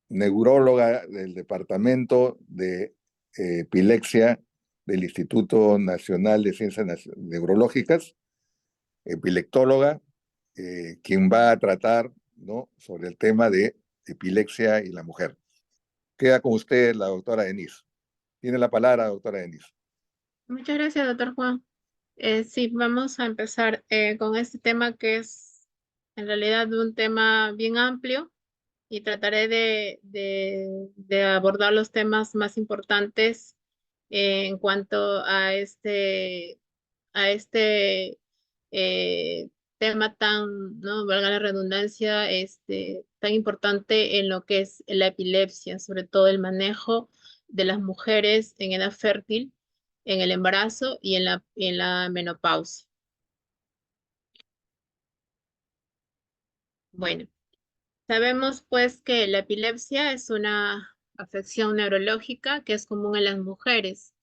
neuróloga del Departamento de Epilepsia del Instituto Nacional de Ciencias Neurológicas, epileptóloga, quien va a tratar, ¿no?, sobre el tema de epilepsia y la mujer. Queda con usted la doctora Denise. Tiene la palabra, doctora Denise. Muchas gracias, doctor Juan. Sí, vamos a empezar con este tema que es en realidad un tema bien amplio y trataré de abordar los temas más importantes en cuanto a este tema tan, ¿no?, valga la redundancia, tan importante en lo que es la epilepsia, sobre todo el manejo de las mujeres en edad fértil, en el embarazo y en la menopausia. Bueno, sabemos pues que la epilepsia es una afección neurológica que es común en las mujeres.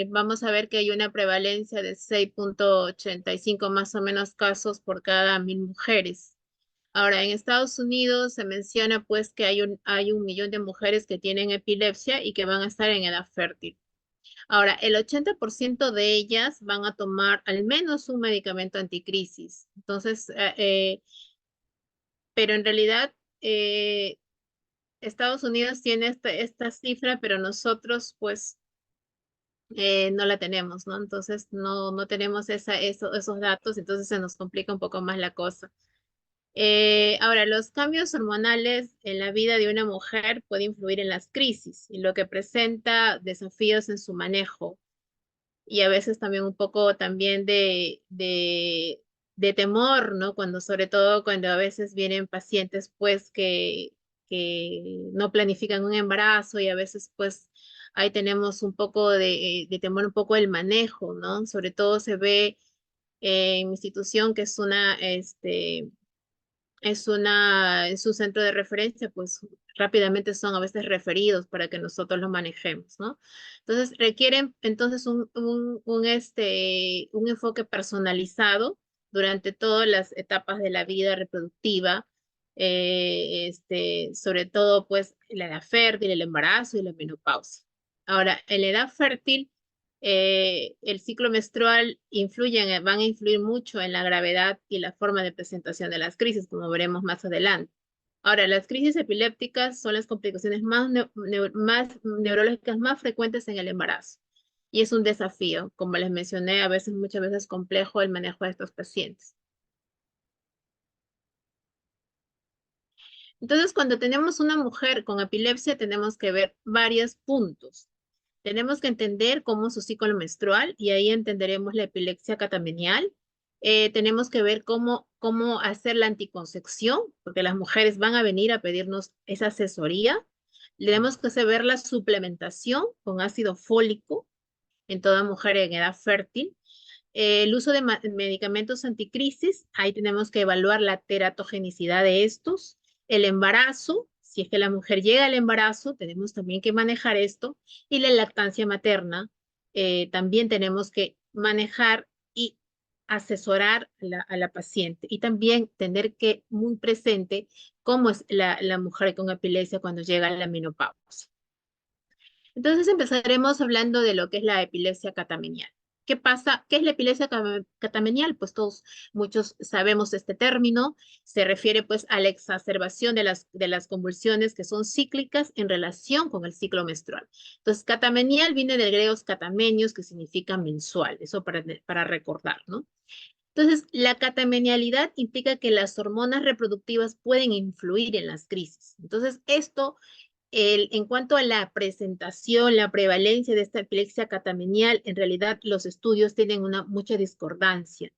Vamos a ver que hay una prevalencia de 6,85 más o menos casos por cada 1.000 mujeres. Ahora, en Estados Unidos se menciona pues que hay un millón de mujeres que tienen epilepsia y que van a estar en edad fértil. Ahora, el 80% de ellas van a tomar al menos un medicamento anticrisis. Entonces, pero en realidad Estados Unidos tiene esta cifra, pero nosotros pues no la tenemos, ¿no? Entonces no tenemos esos datos, entonces se nos complica un poco más la cosa. Ahora, los cambios hormonales en la vida de una mujer pueden influir en las crisis y lo que presenta desafíos en su manejo y a veces también un poco también de temor, ¿no? Sobre todo cuando a veces vienen pacientes pues que no planifican un embarazo y a veces pues ahí tenemos un poco de temor, un poco del manejo, ¿no? Sobre todo se ve en mi institución que es un centro de referencia, pues rápidamente son a veces referidos para que nosotros los manejemos, ¿no? Entonces requieren entonces un enfoque personalizado durante todas las etapas de la vida reproductiva, sobre todo pues la edad fértil, el embarazo y la menopausia. Ahora, en la edad fértil, el ciclo menstrual van a influir mucho en la gravedad y la forma de presentación de las crisis, como veremos más adelante. Ahora, las crisis epilépticas son las complicaciones más neurológicas más frecuentes en el embarazo. Y es un desafío, como les mencioné, muchas veces complejo el manejo de estos pacientes. Entonces, cuando tenemos una mujer con epilepsia, tenemos que ver varios puntos. Tenemos que entender cómo es su ciclo menstrual y ahí entenderemos la epilepsia catamenial. Tenemos que ver cómo hacer la anticoncepción, porque las mujeres van a venir a pedirnos esa asesoría. Tenemos que saber la suplementación con ácido fólico en toda mujer en edad fértil. El uso de medicamentos anticrisis, ahí tenemos que evaluar la teratogenicidad de estos. El embarazo, si es que la mujer llega al embarazo, tenemos también que manejar esto. Y la lactancia materna, también tenemos que manejar y asesorar a la paciente. Y también tener que muy presente cómo es la mujer con epilepsia cuando llega a la menopausia. Entonces empezaremos hablando de lo que es la epilepsia catamenial. ¿Qué pasa? ¿Qué es la epilepsia catamenial? Pues muchos sabemos este término. Se refiere pues a la exacerbación de las convulsiones que son cíclicas en relación con el ciclo menstrual. Entonces, catamenial viene del griego catamenios, que significa mensual. Eso para recordar, ¿no? Entonces, la catamenialidad implica que las hormonas reproductivas pueden influir en las crisis. Entonces, en cuanto a la presentación, la prevalencia de esta epilepsia catamenial, en realidad los estudios tienen mucha discordancia.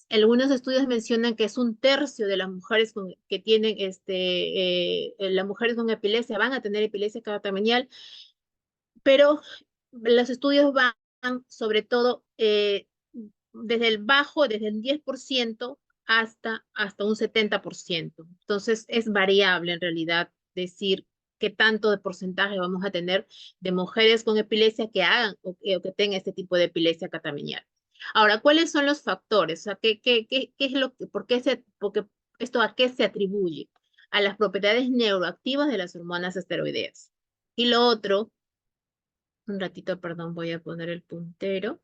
Algunos estudios mencionan que es 1/3 de las mujeres que tienen las mujeres con epilepsia van a tener epilepsia catamenial, pero los estudios van sobre todo desde el 10% hasta un 70%. Entonces es variable en realidad decir qué tanto de porcentaje vamos a tener de mujeres con epilepsia que hagan o que tengan este tipo de epilepsia catamenial. Ahora, ¿cuáles son los factores? O sea, ¿qué es lo que, por qué porque esto a qué se atribuye? a las propiedades neuroactivas de las hormonas esteroideas. Y lo otro, un ratito, perdón, voy a poner el puntero.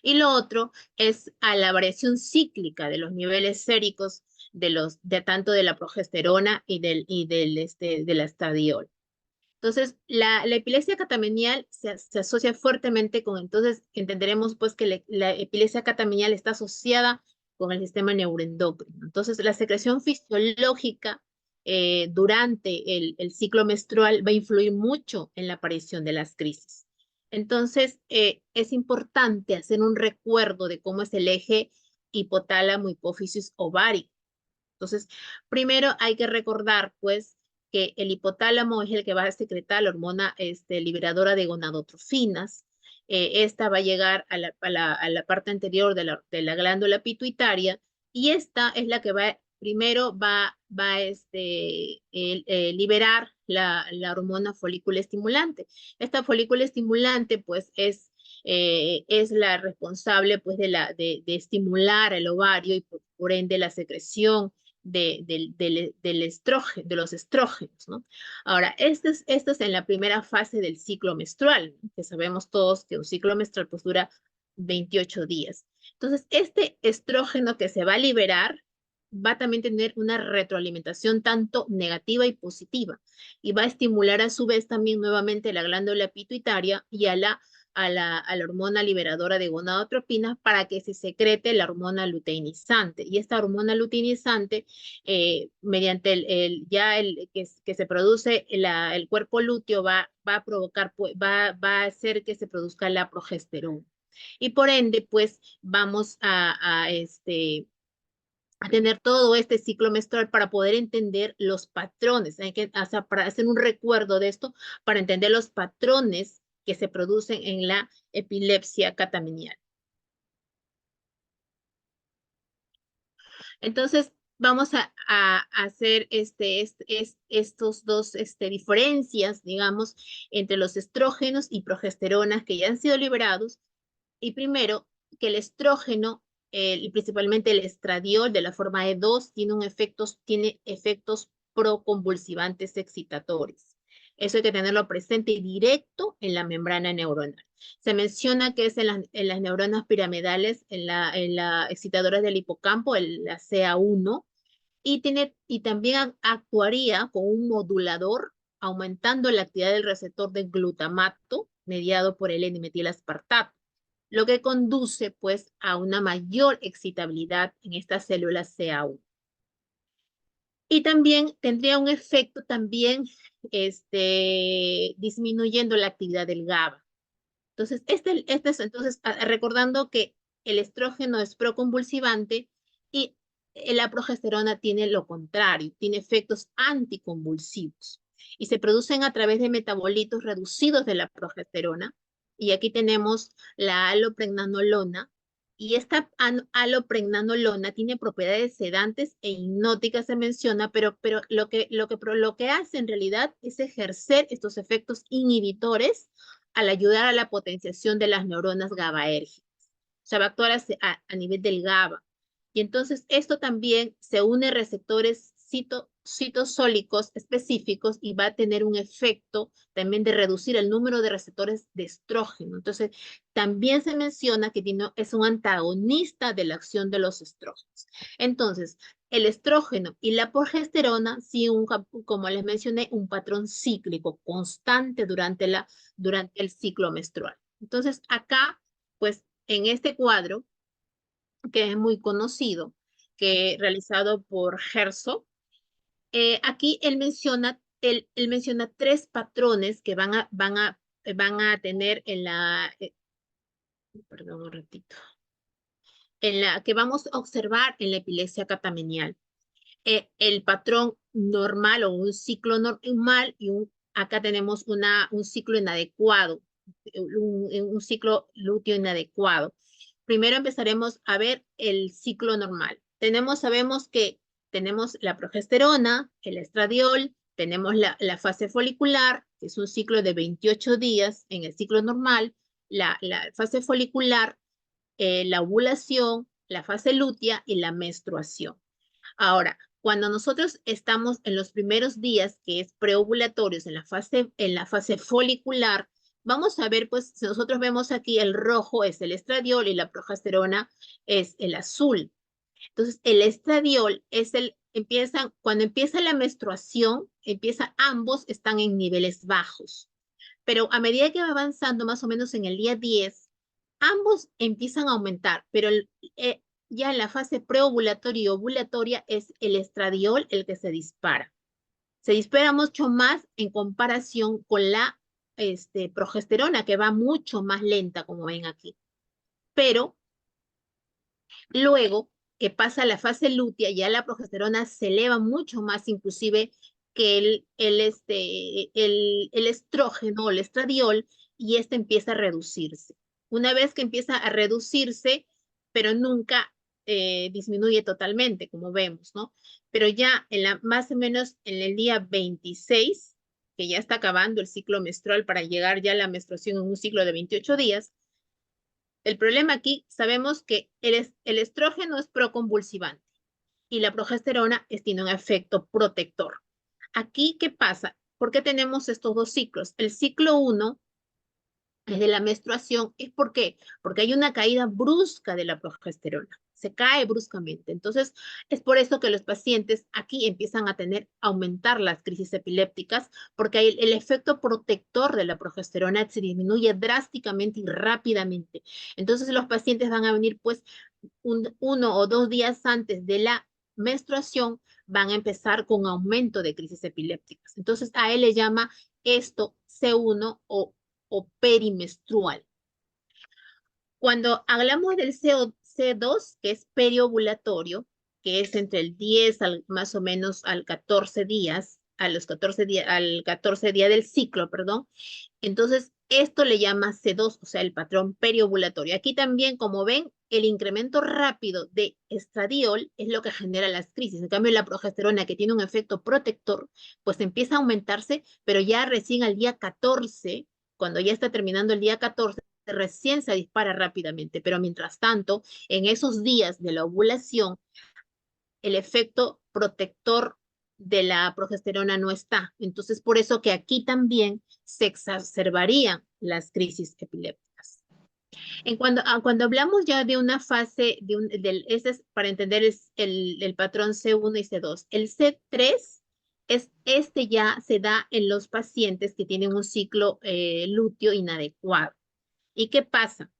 Y lo otro es a la variación cíclica de los niveles séricos de tanto de la progesterona de la estradiol. Entonces, la epilepsia catamenial se asocia fuertemente con, entonces entenderemos pues que la epilepsia catamenial está asociada con el sistema neuroendocrino. Entonces, la secreción fisiológica durante el ciclo menstrual va a influir mucho en la aparición de las crisis. Entonces, es importante hacer un recuerdo de cómo es el eje hipotálamo, hipófisis, ovárico. Entonces, primero hay que recordar, pues, que el hipotálamo es el que va a secretar la hormona liberadora de gonadotrofinas. Esta va a llegar a la parte anterior de la glándula pituitaria y esta es la que primero va liberar la hormona folículo estimulante. Esta folículo estimulante, pues, es la responsable, pues, de estimular el ovario y por ende la secreción del estrógeno, de los estrógenos, ¿no? Ahora, esto es en la primera fase del ciclo menstrual, ¿no? Que sabemos todos que un ciclo menstrual pues dura 28 días. Entonces, este estrógeno que se va a liberar va a también tener una retroalimentación tanto negativa y positiva y va a estimular a su vez también nuevamente la glándula pituitaria y a la hormona liberadora de gonadotropinas para que se secrete la hormona luteinizante. Y esta hormona luteinizante, mediante que se produce el cuerpo lúteo, va a provocar, va a hacer que se produzca la progesterona. Y por ende, pues vamos a tener todo este ciclo menstrual para poder entender los patrones. Hay que, o sea, para hacer un recuerdo de esto, para entender los patrones que se producen en la epilepsia catamenial. Entonces, vamos a hacer estos dos diferencias, digamos, entre los estrógenos y progesteronas que ya han sido liberados. Y primero, que el estrógeno, y principalmente el estradiol de la forma E2, tiene efectos proconvulsivantes excitatorios. Eso hay que tenerlo presente y directo en la membrana neuronal. Se menciona que es en las neuronas piramidales, en la excitadoras del hipocampo, la CA1, y también actuaría como un modulador, aumentando la actividad del receptor de glutamato mediado por el N-metilaspartato, lo que conduce pues a una mayor excitabilidad en estas células CA1. Y también tendría un efecto también disminuyendo la actividad del GABA. Entonces, recordando que el estrógeno es proconvulsivante y la progesterona tiene lo contrario, tiene efectos anticonvulsivos y se producen a través de metabolitos reducidos de la progesterona. Y aquí tenemos la alopregnanolona, y esta alopregnanolona tiene propiedades sedantes e hipnóticas, se menciona, pero lo que hace en realidad es ejercer estos efectos inhibitores al ayudar a la potenciación de las neuronas GABAérgicas. O sea, va a actuar a nivel del GABA. Y entonces esto también se une a receptores citosólicos específicos y va a tener un efecto también de reducir el número de receptores de estrógeno. Entonces, también se menciona que es un antagonista de la acción de los estrógenos. Entonces, el estrógeno y la progesterona, sí, como les mencioné, un patrón cíclico constante durante el ciclo menstrual. Entonces, acá, pues, en este cuadro, que es muy conocido, que realizado por Herzog, aquí él menciona tres patrones que van a tener perdón un ratito, que vamos a observar en la epilepsia catamenial. El patrón normal o un ciclo normal y acá tenemos un ciclo inadecuado, un ciclo lúteo inadecuado. Primero empezaremos a ver el ciclo normal. Sabemos que tenemos la progesterona, el estradiol, tenemos la fase folicular, que es un ciclo de 28 días en el ciclo normal, la fase folicular, la ovulación, la fase lútea y la menstruación. Ahora, cuando nosotros estamos en los primeros días, que es preovulatorios, en la fase folicular, vamos a ver, pues, si nosotros vemos aquí el rojo es el estradiol y la progesterona es el azul. Entonces, el estradiol es cuando empieza la menstruación, ambos están en niveles bajos. Pero a medida que va avanzando, más o menos en el día 10, ambos empiezan a aumentar, pero ya en la fase preovulatoria y ovulatoria es el estradiol el que se dispara. Se dispara mucho más en comparación con la progesterona, que va mucho más lenta, como ven aquí. Pero luego que pasa la fase lútea, ya la progesterona se eleva mucho más, inclusive que el estrógeno, el estradiol, y este empieza a reducirse. Una vez que empieza a reducirse, pero nunca disminuye totalmente, como vemos, ¿no? Pero ya más o menos en el día 26, que ya está acabando el ciclo menstrual para llegar ya a la menstruación en un ciclo de 28 días, el problema aquí, sabemos que el estrógeno es proconvulsivante y la progesterona tiene un efecto protector. Aquí, ¿qué pasa? ¿Por qué tenemos estos dos ciclos? El ciclo 1 de la menstruación es ¿por qué? Porque hay una caída brusca de la progesterona, se cae bruscamente. Entonces, es por eso que los pacientes aquí empiezan a aumentar las crisis epilépticas, porque el efecto protector de la progesterona se disminuye drásticamente y rápidamente. Entonces, los pacientes van a venir pues 1 o 2 días antes de la menstruación, van a empezar con aumento de crisis epilépticas. Entonces, a él le llama esto C1 o perimenstrual. Cuando hablamos del C2, que es periovulatorio, que es entre el 10 más o menos al 14 días, al 14 día del ciclo, perdón, entonces esto le llama C2, o sea, el patrón periovulatorio. Aquí también, como ven, el incremento rápido de estradiol es lo que genera las crisis. En cambio, la progesterona, que tiene un efecto protector, pues empieza a aumentarse, pero ya recién al día 14, cuando ya está terminando el día 14, recién se dispara rápidamente. Pero mientras tanto, en esos días de la ovulación, el efecto protector de la progesterona no está. Entonces, por eso que aquí también se exacerbarían las crisis epilépticas. Cuando hablamos ya de una fase, ese es para entender el patrón C1 y C2. El C3 ya se da en los pacientes que tienen un ciclo lúteo inadecuado. ¿Y qué pasa?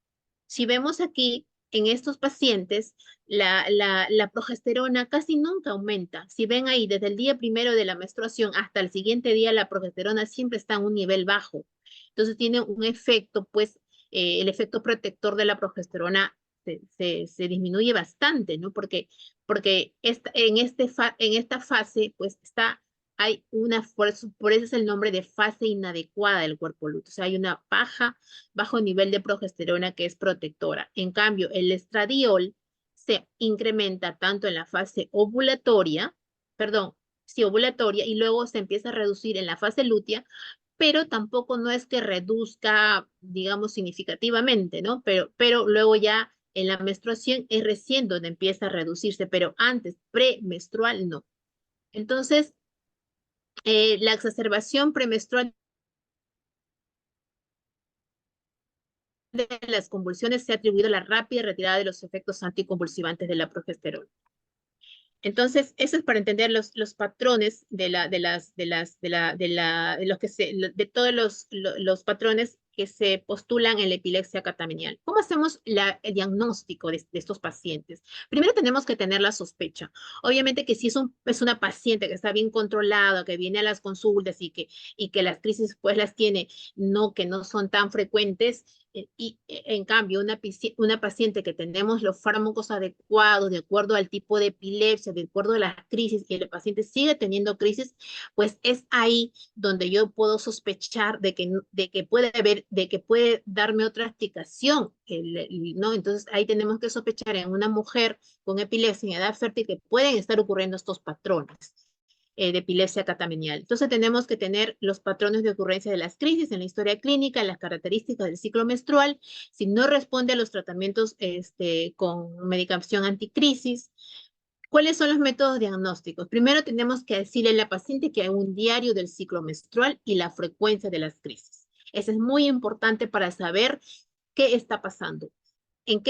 Si vemos aquí, en estos pacientes, la progesterona casi nunca aumenta. Si ven ahí, desde el día primero de la menstruación hasta el siguiente día, la progesterona siempre está en un nivel bajo. Entonces tiene un efecto, pues, el efecto protector de la progesterona se disminuye bastante, ¿no? Porque en esta fase, pues, hay por eso es el nombre de fase inadecuada del cuerpo lúteo. O sea, hay una bajo nivel de progesterona que es protectora. En cambio, el estradiol se incrementa tanto en la fase ovulatoria, perdón, sí, ovulatoria, y luego se empieza a reducir en la fase lútea, pero tampoco no es que reduzca, digamos, significativamente, ¿no? Pero luego ya en la menstruación es recién donde empieza a reducirse, pero antes, premenstrual, no. Entonces, la exacerbación premenstrual de las convulsiones se ha atribuido a la rápida retirada de los efectos anticonvulsivantes de la progesterona. Entonces, eso es para entender los patrones de todos los patrones que se postulan en la epilepsia catamenial. ¿Cómo hacemos el diagnóstico de estos pacientes? Primero tenemos que tener la sospecha. Obviamente que si es una paciente que está bien controlada, que viene a las consultas y que las crisis pues las tiene, que no son tan frecuentes, y en cambio, una paciente que tenemos los fármacos adecuados de acuerdo al tipo de epilepsia, de acuerdo a las crisis, y el paciente sigue teniendo crisis, pues es ahí donde yo puedo sospechar de que puede darme otra explicación, ¿no? Entonces ahí tenemos que sospechar en una mujer con epilepsia en edad fértil que pueden estar ocurriendo estos patrones de epilepsia catamenial. Entonces tenemos que tener los patrones de ocurrencia de las crisis en la historia clínica, las características del ciclo menstrual, si no responde a los tratamientos con medicación anticrisis, ¿Cuáles son los métodos diagnósticos? Primero tenemos que decirle a la paciente que hay un diario del ciclo menstrual y la frecuencia de las crisis. Eso es muy importante para saber qué está pasando, en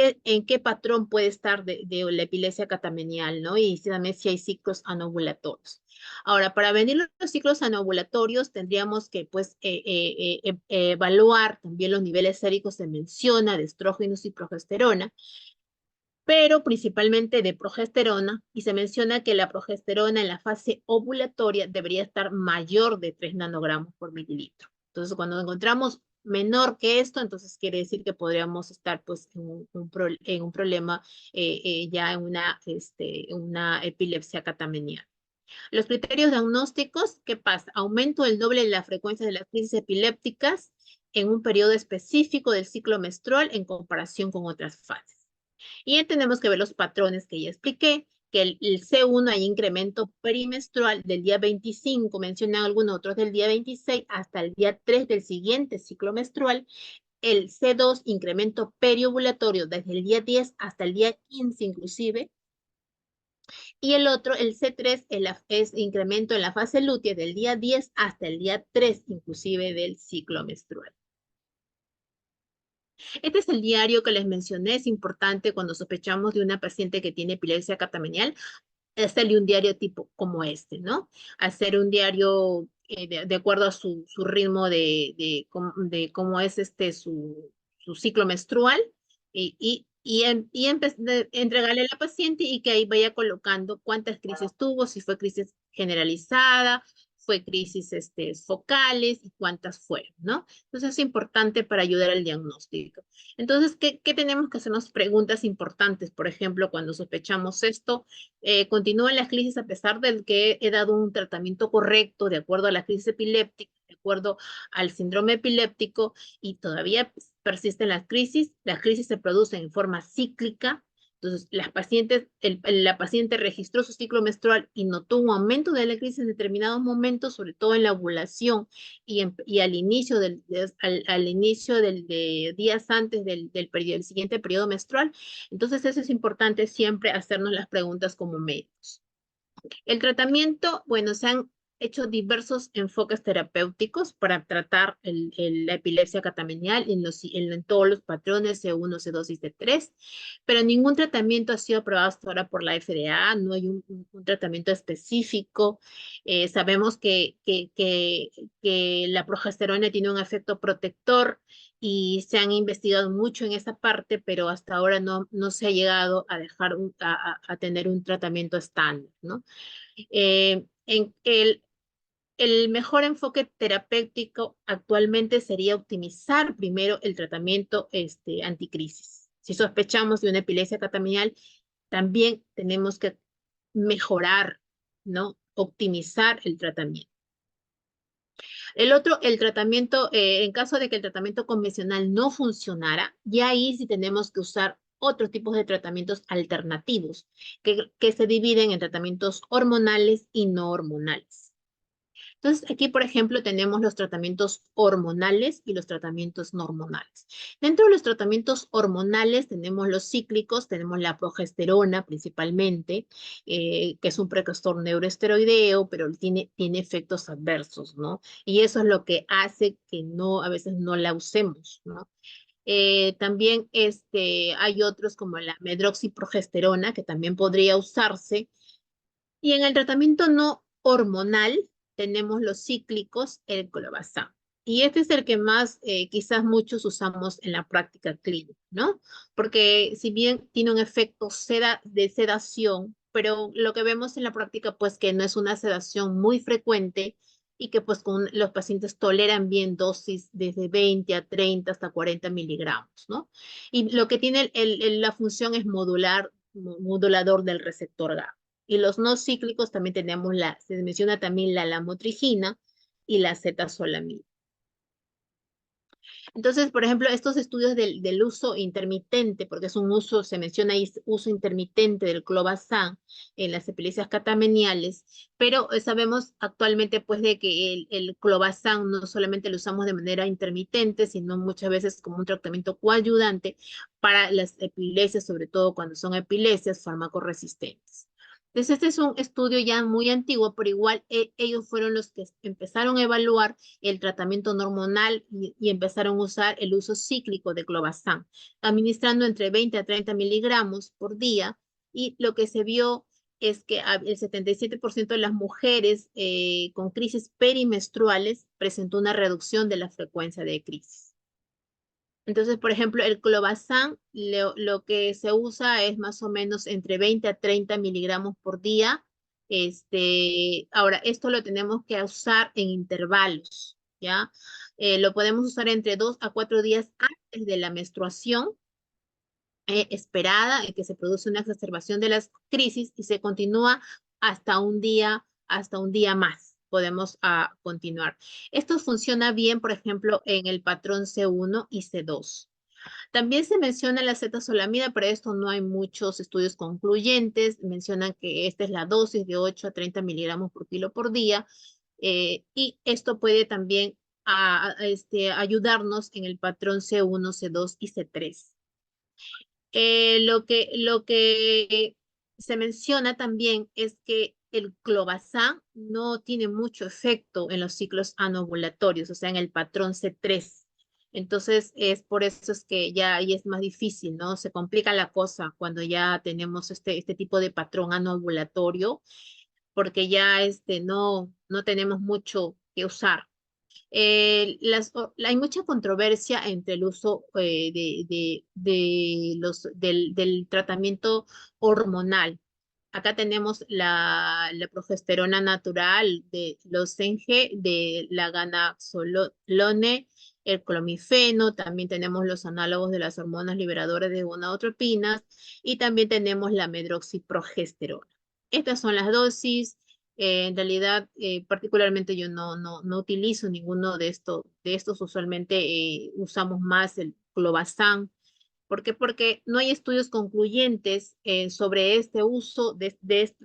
qué patrón puede estar de la epilepsia catamenial, ¿no? Y también si hay ciclos anovulatorios. Ahora, para venir los ciclos anovulatorios, tendríamos que, pues, evaluar también los niveles séricos, se menciona, de estrógenos y progesterona, pero principalmente de progesterona, y se menciona que la progesterona en la fase ovulatoria debería estar mayor de 3 nanogramos por mililitro. Entonces, cuando encontramos menor que esto, entonces quiere decir que podríamos estar pues en un problema ya en una epilepsia catamenial. Los criterios diagnósticos, ¿qué pasa? Aumento del doble de la frecuencia de las crisis epilépticas en un periodo específico del ciclo menstrual en comparación con otras fases. Y tenemos que ver los patrones que ya expliqué, que el C1 hay incremento perimenstrual del día 25, mencionan algunos otros del día 26 hasta el día 3 del siguiente ciclo menstrual. El C2, incremento periovulatorio desde el día 10 hasta el día 15 inclusive. Y el otro, el C3, es incremento en la fase lútea del día 10 hasta el día 3 inclusive del ciclo menstrual. Este es el diario que les mencioné, es importante cuando sospechamos de una paciente que tiene epilepsia catamenial, hacerle un diario tipo como este, ¿no? Hacer un diario de acuerdo a su ritmo de cómo es su ciclo menstrual entregarle a la paciente y que ahí vaya colocando cuántas crisis tuvo, si fue crisis generalizada, fue crisis focales y cuántas fueron, ¿no? Entonces es importante para ayudar al diagnóstico. Entonces, ¿qué tenemos que hacernos preguntas importantes? Por ejemplo, cuando sospechamos esto, continúan las crisis a pesar de que he dado un tratamiento correcto de acuerdo a la crisis epiléptica, de acuerdo al síndrome epiléptico, y todavía persisten las crisis se producen en forma cíclica. Entonces, la paciente registró su ciclo menstrual y notó un aumento de la crisis en determinados momentos, sobre todo en la ovulación y al inicio de días antes del siguiente periodo menstrual. Entonces, eso es importante siempre hacernos las preguntas como médicos. El tratamiento, bueno, se han hecho diversos enfoques terapéuticos para tratar la epilepsia catamenial en todos los patrones C1, C2 y C3, pero ningún tratamiento ha sido aprobado hasta ahora por la FDA, no hay un tratamiento específico. Sabemos que la progesterona tiene un efecto protector y se han investigado mucho en esa parte, pero hasta ahora no se ha llegado a a tener un tratamiento estándar, ¿no? En el mejor enfoque terapéutico actualmente sería optimizar primero el tratamiento anticrisis. Si sospechamos de una epilepsia catamenial, también tenemos que mejorar, ¿no? Optimizar el tratamiento. El otro, el tratamiento, en caso de que el tratamiento convencional no funcionara, ya ahí sí tenemos que usar otros tipos de tratamientos alternativos que se dividen en tratamientos hormonales y no hormonales. Entonces, aquí, por ejemplo, tenemos los tratamientos hormonales y los tratamientos no hormonales. Dentro de los tratamientos hormonales tenemos los cíclicos, tenemos la progesterona principalmente, que es un precursor neuroesteroideo, pero tiene efectos adversos, ¿no? Y eso es lo que hace que a veces no la usemos, ¿no? También hay otros como la medroxiprogesterona, que también podría usarse, y en el tratamiento no hormonal tenemos los cíclicos, el clobazam. Y este es el que más quizás muchos usamos en la práctica clínica, ¿no? Porque si bien tiene un efecto de sedación, pero lo que vemos en la práctica pues que no es una sedación muy frecuente y que pues los pacientes toleran bien dosis desde 20 a 30 hasta 40 miligramos, ¿no? Y lo que tiene la función es modulador del receptor GABA. Y los no cíclicos también tenemos se menciona también la lamotrigina y la zetazolamida. Entonces, por ejemplo, estos estudios del uso intermitente, porque es un uso, se menciona ahí, uso intermitente del clobazam en las epilepsias catameniales, pero sabemos actualmente pues de que el clobazam no solamente lo usamos de manera intermitente, sino muchas veces como un tratamiento coayudante para las epilepsias, sobre todo cuando son epilepsias farmacoresistentes. Entonces, este es un estudio ya muy antiguo, pero igual ellos fueron los que empezaron a evaluar el tratamiento no hormonal y empezaron a usar el uso cíclico de clobazam, administrando entre 20 a 30 miligramos por día. Y lo que se vio es que el 77% de las mujeres con crisis perimenstruales presentó una reducción de la frecuencia de crisis. Entonces, por ejemplo, el clobazam, lo que se usa es más o menos entre 20 a 30 miligramos por día. Ahora, esto lo tenemos que usar en intervalos, ¿ya? Lo podemos usar entre 2 a 4 días antes de la menstruación esperada, en que se produce una exacerbación de las crisis y se continúa hasta un día más. Podemos continuar. Esto funciona bien, por ejemplo, en el patrón C1 y C2. También se menciona la acetazolamida, pero esto no hay muchos estudios concluyentes. Mencionan que esta es la dosis de 8 a 30 miligramos por kilo por día. Y esto puede también ayudarnos en el patrón C1, C2 y C3. Lo que se menciona también es que el clobazam no tiene mucho efecto en los ciclos anovulatorios, o sea, en el patrón C3. Entonces, es por eso es que ya ahí es más difícil, ¿no? Se complica la cosa cuando ya tenemos este tipo de patrón anovulatorio, porque ya no tenemos mucho que usar. Hay mucha controversia entre el uso del tratamiento hormonal. Acá tenemos la progesterona natural de los NG, de la ganaxolone, el clomifeno, también tenemos los análogos de las hormonas liberadoras de gonadotropinas y también tenemos la medroxiprogesterona. Estas son las dosis. En realidad, particularmente yo no utilizo ninguno de estos. Usualmente usamos más el clobazam. ¿Por qué? Porque no hay estudios concluyentes sobre este uso de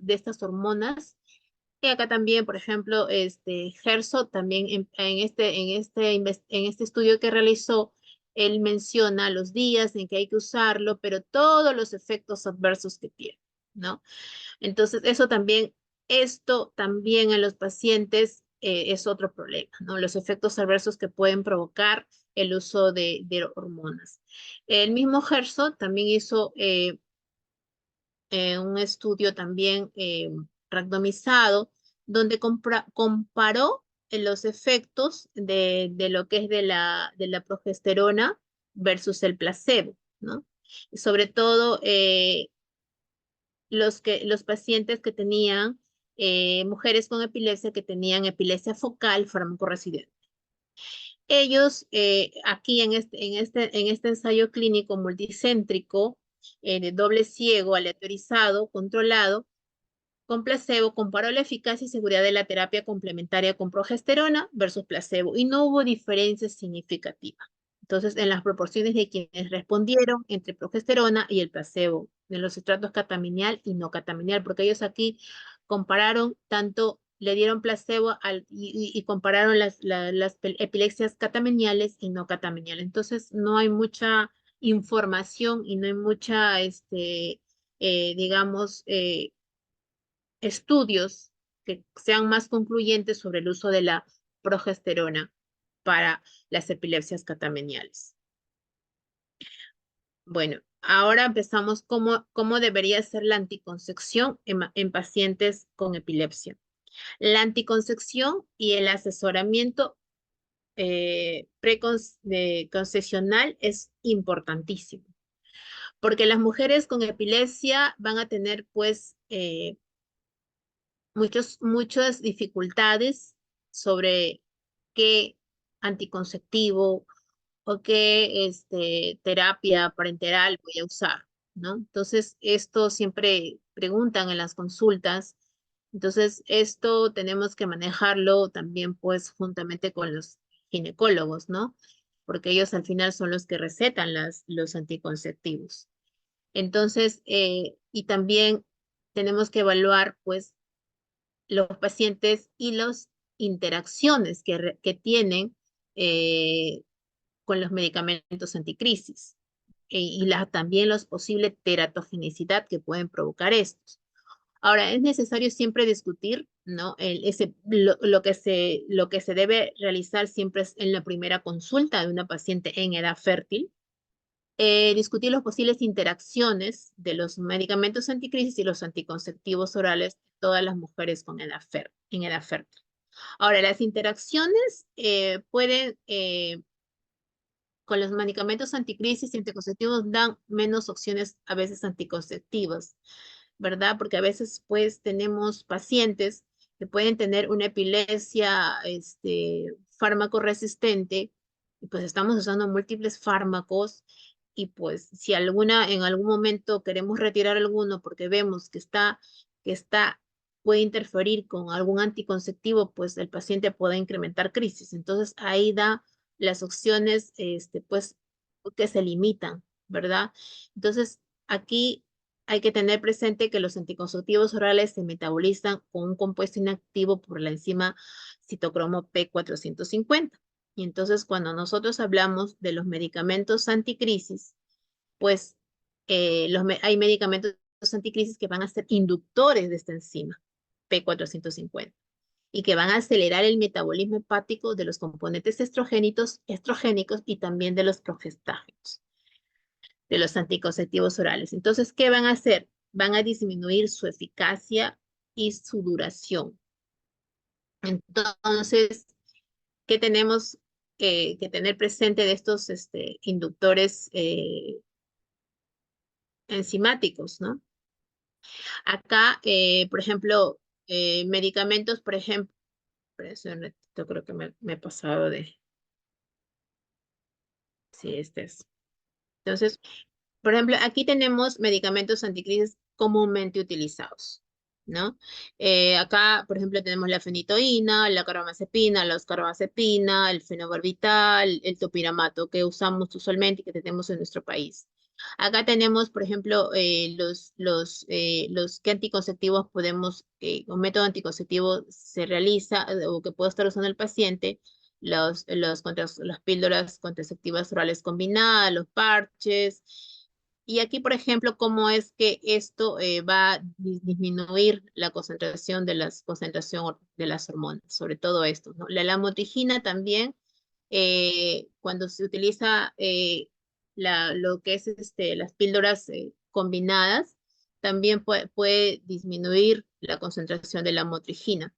estas hormonas. Y acá también, por ejemplo, Herzog también en este estudio que realizó, él menciona los días en que hay que usarlo, pero todos los efectos adversos que tiene, ¿no? Entonces, esto también en los pacientes es otro problema, ¿no? Los efectos adversos que pueden provocar el uso de hormonas. El mismo Herzog también hizo un estudio también randomizado donde comparó los efectos de lo que es de la progesterona versus el placebo, ¿no? Y sobre todo, los pacientes que tenían, mujeres con epilepsia que tenían epilepsia focal farmacoresidente. Ellos, aquí en este ensayo clínico multicéntrico, de doble ciego, aleatorizado, controlado, con placebo, comparó la eficacia y seguridad de la terapia complementaria con progesterona versus placebo y no hubo diferencia significativa. Entonces, en las proporciones de quienes respondieron entre progesterona y el placebo, en los estratos cataminial y no cataminial, porque ellos aquí compararon tanto, le dieron placebo y compararon las epilepsias catameniales y no catameniales. Entonces, no hay mucha información y no hay mucha, digamos, estudios que sean más concluyentes sobre el uso de la progesterona para las epilepsias catameniales. Bueno, ahora empezamos cómo debería ser la anticoncepción en pacientes con epilepsia. La anticoncepción y el asesoramiento preconcepcional es importantísimo, porque las mujeres con epilepsia van a tener pues muchas dificultades sobre qué anticonceptivo o qué terapia parenteral voy a usar, ¿no? Entonces, esto siempre preguntan en las consultas. Entonces, esto tenemos que manejarlo también, pues, juntamente con los ginecólogos, ¿no? Porque ellos al final son los que recetan los anticonceptivos. Entonces, y también tenemos que evaluar, pues, los pacientes y las interacciones que tienen eh, con los medicamentos anticrisis y también los posibles teratogenicidad que pueden provocar estos. Ahora, es necesario siempre discutir, ¿no? Lo que se debe realizar siempre es en la primera consulta de una paciente en edad fértil, discutir las posibles interacciones de los medicamentos anticrisis y los anticonceptivos orales de todas las mujeres con en edad fértil. Ahora, las interacciones pueden, con los medicamentos anticrisis y anticonceptivos, dan menos opciones a veces anticonceptivas, ¿verdad? Porque a veces pues tenemos pacientes que pueden tener una epilepsia fármaco resistente y pues estamos usando múltiples fármacos y pues si en algún momento queremos retirar alguno porque vemos que puede interferir con algún anticonceptivo, pues el paciente puede incrementar crisis. Entonces ahí da las opciones, pues, que se limitan, ¿verdad? Entonces aquí hay que tener presente que los anticonceptivos orales se metabolizan con un compuesto inactivo por la enzima citocromo P450. Y entonces cuando nosotros hablamos de los medicamentos anticrisis, pues hay medicamentos anticrisis que van a ser inductores de esta enzima P450 y que van a acelerar el metabolismo hepático de los componentes estrogénicos y también de los progestágenos, de los anticonceptivos orales. Entonces, ¿qué van a hacer? Van a disminuir su eficacia y su duración. Entonces, ¿qué tenemos que tener presente de estos inductores enzimáticos, ¿no? Acá, por ejemplo, medicamentos, por ejemplo, yo creo que me he pasado de... Sí, este es. Entonces, por ejemplo, aquí tenemos medicamentos anticrisis comúnmente utilizados, ¿no? Acá, por ejemplo, tenemos la fenitoína, la carbamazepina, la oscarbazepina, el fenobarbital, el topiramato, que usamos usualmente y que tenemos en nuestro país. Acá tenemos, por ejemplo, los que anticonceptivos un método anticonceptivo se realiza o que puede estar usando el paciente, las píldoras contraceptivas orales combinadas, los parches. Y aquí, por ejemplo, cómo es que esto va a disminuir la concentración de las hormonas, sobre todo esto, ¿no? La lamotrigina también, cuando se utiliza lo que es las píldoras combinadas, también puede disminuir la concentración de la lamotrigina.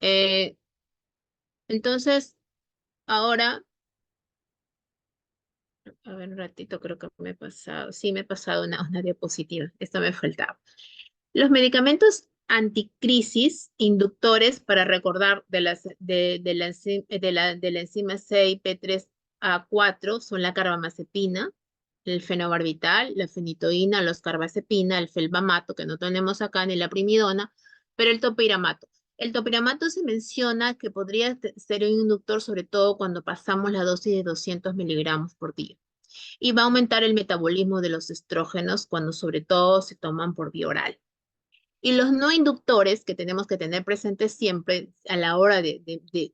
Eh, entonces, ahora, a ver un ratito, creo que me he pasado, sí, me he pasado una diapositiva, esto me faltaba. Los medicamentos anticrisis inductores para recordar de la enzima 6P3A4 son la carbamazepina, el fenobarbital, la fenitoína, la oscarbazepina, el felbamato, que no tenemos acá, ni la primidona, pero el topiramato. El topiramato se menciona que podría ser un inductor, sobre todo cuando pasamos la dosis de 200 miligramos por día. Y va a aumentar el metabolismo de los estrógenos cuando sobre todo se toman por vía oral. Y los no inductores que tenemos que tener presentes siempre a la hora de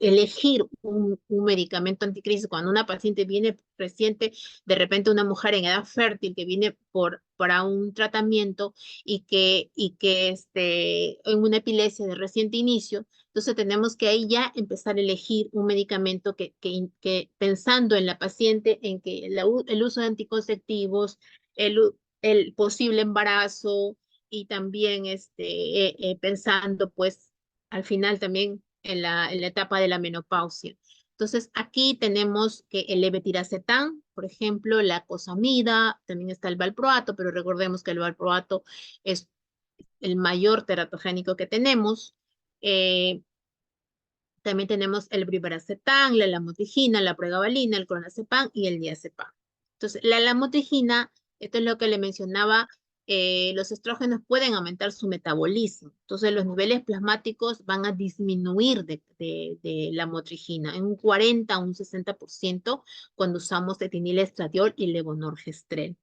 elegir un medicamento anticrisis, cuando una paciente viene reciente, de repente una mujer en edad fértil que viene para un tratamiento y que en una epilepsia de reciente inicio, entonces tenemos que ahí ya empezar a elegir un medicamento que pensando en la paciente, en que el uso de anticonceptivos, el posible embarazo, y también pensando pues al final también en la etapa de la menopausia. Entonces aquí tenemos que el levetiracetam, por ejemplo, la cosamida, también está el valproato, pero recordemos que el valproato es el mayor teratogénico que tenemos. Eh, También tenemos el brivaracetam, la lamotrigina, la pregabalina, el clonazepam y el diazepam. Entonces, la lamotrigina, esto es lo que le mencionaba, los estrógenos pueden aumentar su metabolismo. Entonces, los niveles plasmáticos van a disminuir de lamotrigina en un 40 a un 60% cuando usamos etinilestradiol y levonorgestrel.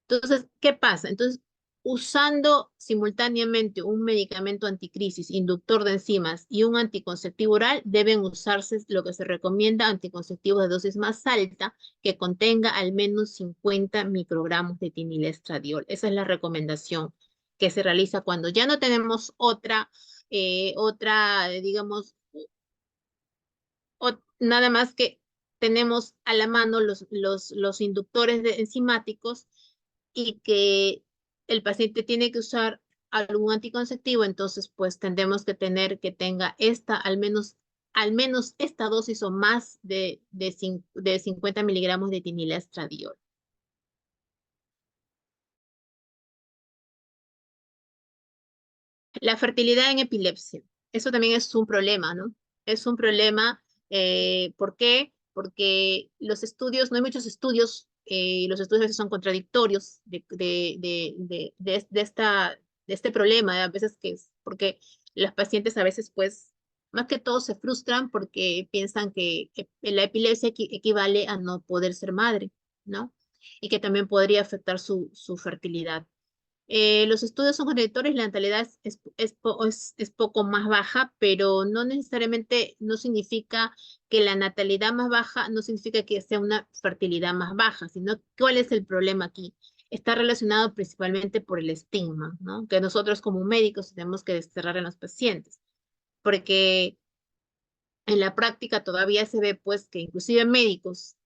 Entonces, ¿qué pasa? Entonces, usando simultáneamente un medicamento anticrisis, inductor de enzimas y un anticonceptivo oral, deben usarse lo que se recomienda, anticonceptivos de dosis más alta, que contenga al menos 50 microgramos de etinilestradiol. Esa es la recomendación que se realiza cuando ya no tenemos digamos, nada más que tenemos a la mano los inductores enzimáticos y que el paciente tiene que usar algún anticonceptivo, entonces pues tendremos que tener que tenga al menos esta dosis o más de 50 miligramos de etinilestradiol. La fertilidad en epilepsia. Eso también es un problema, ¿no? Es un problema. ¿Por qué? Porque los estudios, no hay muchos estudios, y los estudios a veces son contradictorios de este problema, a veces que es porque los pacientes a veces, pues, más que todo se frustran porque piensan que la epilepsia equivale a no poder ser madre, ¿no? Y que también podría afectar su fertilidad. Los estudios son contradictorios, la natalidad es poco más baja, pero no necesariamente no significa que la natalidad más baja no significa que sea una fertilidad más baja, sino cuál es el problema aquí. Está relacionado principalmente por el estigma, ¿no? Que nosotros como médicos tenemos que desterrar en los pacientes, porque en la práctica todavía se ve pues que inclusive médicos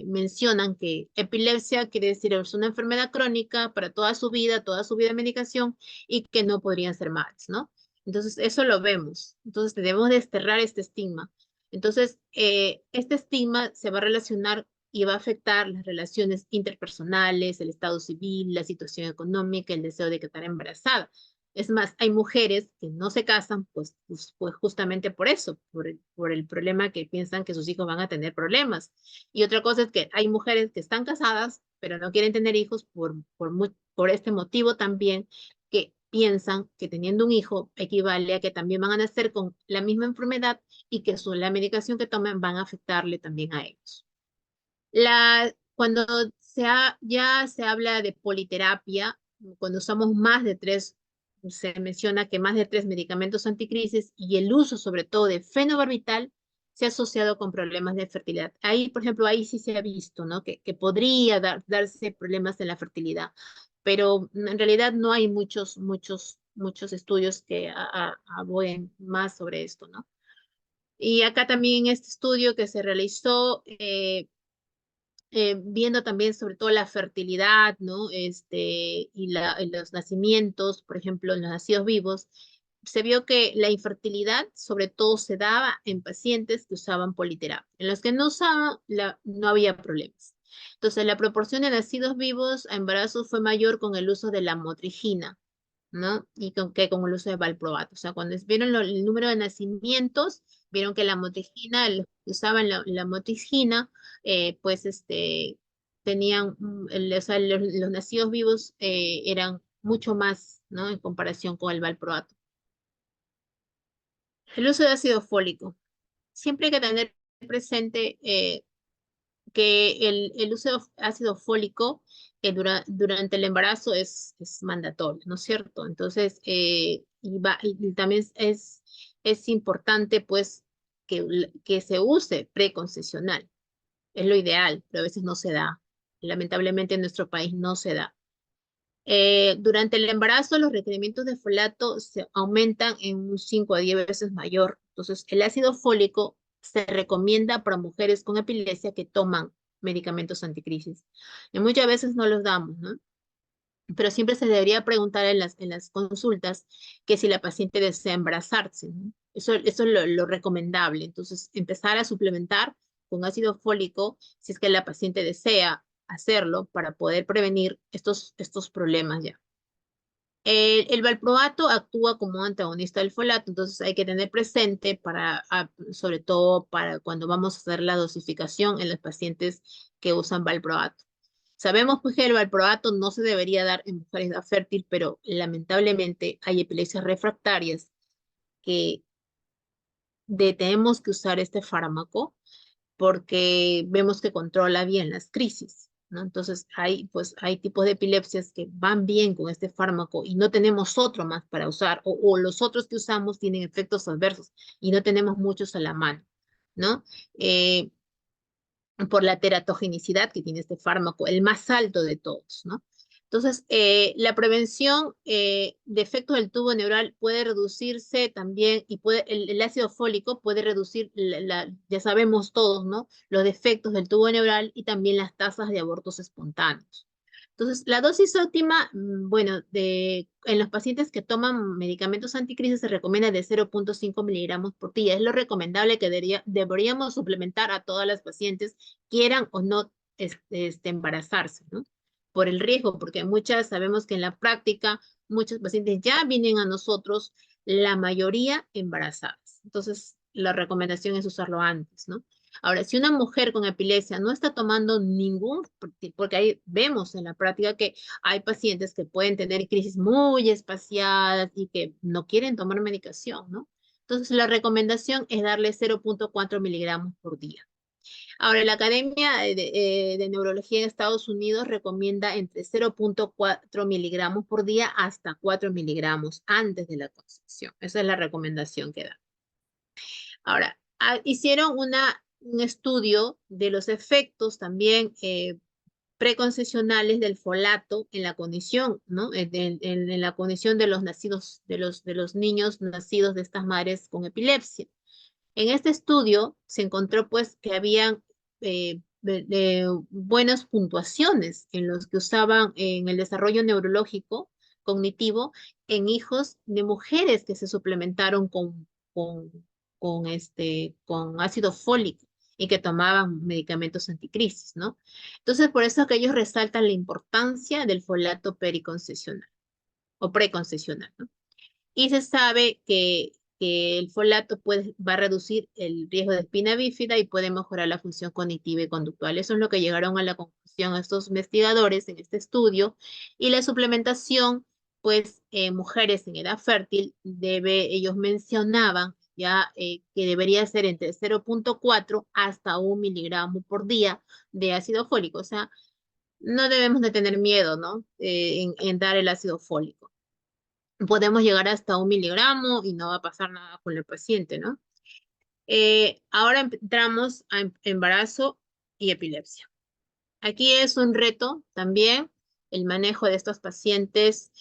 mencionan que epilepsia quiere decir es una enfermedad crónica para toda su vida de medicación y que no podrían ser madres, ¿no? Entonces eso lo vemos. Entonces debemos desterrar este estigma. Entonces este estigma se va a relacionar y va a afectar las relaciones interpersonales, el estado civil, la situación económica, el deseo de quedar embarazada. Es más, hay mujeres que no se casan, pues justamente por eso, por el problema que piensan que sus hijos van a tener problemas. Y otra cosa es que hay mujeres que están casadas, pero no quieren tener hijos por este motivo también, que piensan que teniendo un hijo equivale a que también van a nacer con la misma enfermedad y que la medicación que tomen van a afectarle también a ellos. Cuando ya se habla de politerapia, cuando usamos más de tres, se menciona que más de tres medicamentos anticrisis y el uso sobre todo de fenobarbital se ha asociado con problemas de fertilidad. Ahí, por ejemplo, ahí sí se ha visto, ¿no? Que podría darse problemas en la fertilidad, pero en realidad no hay muchos estudios que abogen más sobre esto, ¿no? Y acá también este estudio que se realizó, viendo también sobre todo la fertilidad, ¿no? Y los nacimientos, por ejemplo, en los nacidos vivos, se vio que la infertilidad sobre todo se daba en pacientes que usaban politerapia. En los que no usaban, no había problemas. Entonces, la proporción de nacidos vivos a embarazos fue mayor con el uso de la motrigina, ¿no? Y con el uso de valproato. O sea, cuando vieron el número de nacimientos, vieron que la motrigina, los que usaban la motrigina, pues tenían, o sea, los nacidos vivos eran mucho más, ¿no? En comparación con el valproato. El uso de ácido fólico. Siempre hay que tener presente que el uso de ácido fólico durante el embarazo es mandatorio, ¿no es cierto? Entonces, y también es importante, pues, que se use preconcesional. Es lo ideal, pero a veces no se da. Lamentablemente en nuestro país no se da. Durante el embarazo, los requerimientos de folato se aumentan en un 5 a 10 veces mayor. Entonces, el ácido fólico se recomienda para mujeres con epilepsia que toman medicamentos anticrisis. Y muchas veces no los damos, ¿no? Pero siempre se debería preguntar en las consultas que si la paciente desea embarazarse, ¿no? Eso es lo recomendable. Entonces, empezar a suplementar con ácido fólico si es que la paciente desea hacerlo para poder prevenir estos problemas ya. El valproato actúa como antagonista del folato, entonces hay que tener presente sobre todo para cuando vamos a hacer la dosificación en los pacientes que usan valproato. Sabemos pues que el valproato no se debería dar en mujeres de edad fértil, pero lamentablemente hay epilepsias refractarias que tenemos que usar este fármaco porque vemos que controla bien las crisis, ¿no? Entonces hay tipos de epilepsias que van bien con este fármaco y no tenemos otro más para usar, o los otros que usamos tienen efectos adversos y no tenemos muchos a la mano, ¿no? Por la teratogenicidad que tiene este fármaco, el más alto de todos, ¿no? Entonces, la prevención de efectos del tubo neural puede reducirse también, y el ácido fólico puede reducir, ya sabemos todos, ¿no? Los defectos del tubo neural y también las tasas de abortos espontáneos. Entonces, la dosis óptima, bueno, en los pacientes que toman medicamentos anticrisis se recomienda de 0,5 miligramos por día. Es lo recomendable que deberíamos suplementar a todas las pacientes, quieran o no embarazarse, ¿no? Por el riesgo, porque sabemos que en la práctica muchos pacientes ya vienen a nosotros, la mayoría embarazadas. Entonces, la recomendación es usarlo antes, ¿no? Ahora, si una mujer con epilepsia no está tomando porque ahí vemos en la práctica que hay pacientes que pueden tener crisis muy espaciadas y que no quieren tomar medicación, ¿no? Entonces, la recomendación es darle 0,4 miligramos por día. Ahora, la Academia de Neurología en Estados Unidos recomienda entre 0,4 miligramos por día hasta 4 miligramos antes de la concepción. Esa es la recomendación que da. Ahora, hicieron un estudio de los efectos también preconcesionales del folato en la cognición, ¿no? En la cognición de los nacidos, de los niños nacidos de estas madres con epilepsia. En este estudio se encontró pues que habían buenas puntuaciones en los que usaban en el desarrollo neurológico cognitivo en hijos de mujeres que se suplementaron con, con ácido fólico y que tomaban medicamentos anticrisis, ¿no? Entonces, por eso que ellos resaltan la importancia del folato periconcesional o preconcesional, ¿no? Y se sabe que el folato va a reducir el riesgo de espina bífida y puede mejorar la función cognitiva y conductual. Eso es lo que llegaron a la conclusión estos investigadores en este estudio. Y la suplementación, pues, mujeres en edad fértil, ellos mencionaban ya que debería ser entre 0,4 hasta 1 miligramo por día de ácido fólico. O sea, no debemos de tener miedo, ¿no? En dar el ácido fólico. Podemos llegar hasta 1 miligramo y no va a pasar nada con el paciente, ¿no? Ahora entramos a embarazo y epilepsia. Aquí es un reto también el manejo de estos pacientes,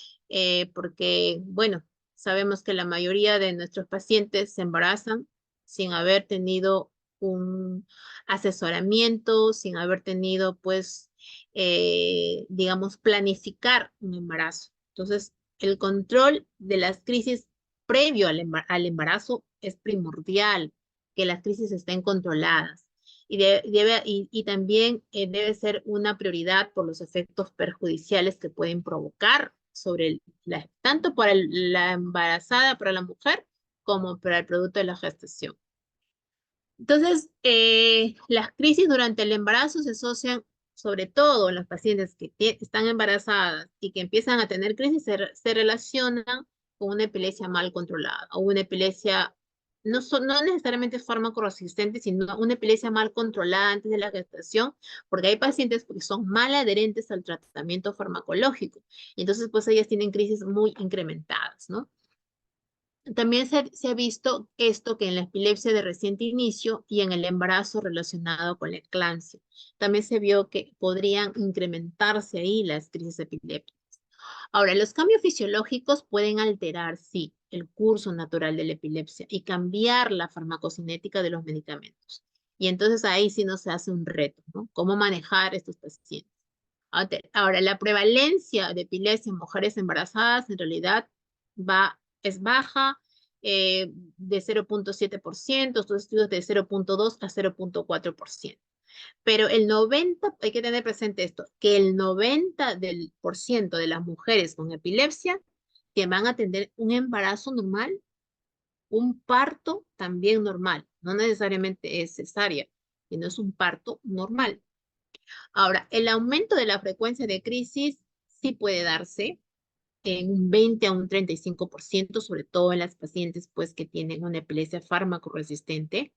porque, bueno, sabemos que la mayoría de nuestros pacientes se embarazan sin haber tenido un asesoramiento, sin haber tenido, pues, digamos, planificar un embarazo. Entonces, el control de las crisis previo al embarazo es primordial, que las crisis estén controladas y también debe ser una prioridad por los efectos perjudiciales que pueden provocar tanto para la embarazada, para la mujer, como para el producto de la gestación. Entonces, las crisis durante el embarazo se asocian sobre todo en las pacientes que están embarazadas y que empiezan a tener crisis, se relacionan con una epilepsia mal controlada o una epilepsia no necesariamente fármaco resistente, sino una epilepsia mal controlada antes de la gestación, porque hay pacientes que son mal adherentes al tratamiento farmacológico. Y entonces, pues ellas tienen crisis muy incrementadas, ¿no? También se ha visto esto que en la epilepsia de reciente inicio y en el embarazo relacionado con la eclampsia. También se vio que podrían incrementarse ahí las crisis epilépticas. Ahora, los cambios fisiológicos pueden alterar, sí, el curso natural de la epilepsia y cambiar la farmacocinética de los medicamentos. Y entonces ahí sí nos hace un reto, ¿no? ¿Cómo manejar estos pacientes? Ahora, la prevalencia de epilepsia en mujeres embarazadas en realidad es baja, de 0,7%, estos estudios de 0,2 a 0,4%. Pero hay que tener presente esto, que el 90% de las mujeres con epilepsia que van a tener un embarazo normal, un parto también normal, no necesariamente es cesárea, sino es un parto normal. Ahora, el aumento de la frecuencia de crisis sí puede darse en un 20 a un 35%, sobre todo en las pacientes pues, que tienen una epilepsia fármaco resistente.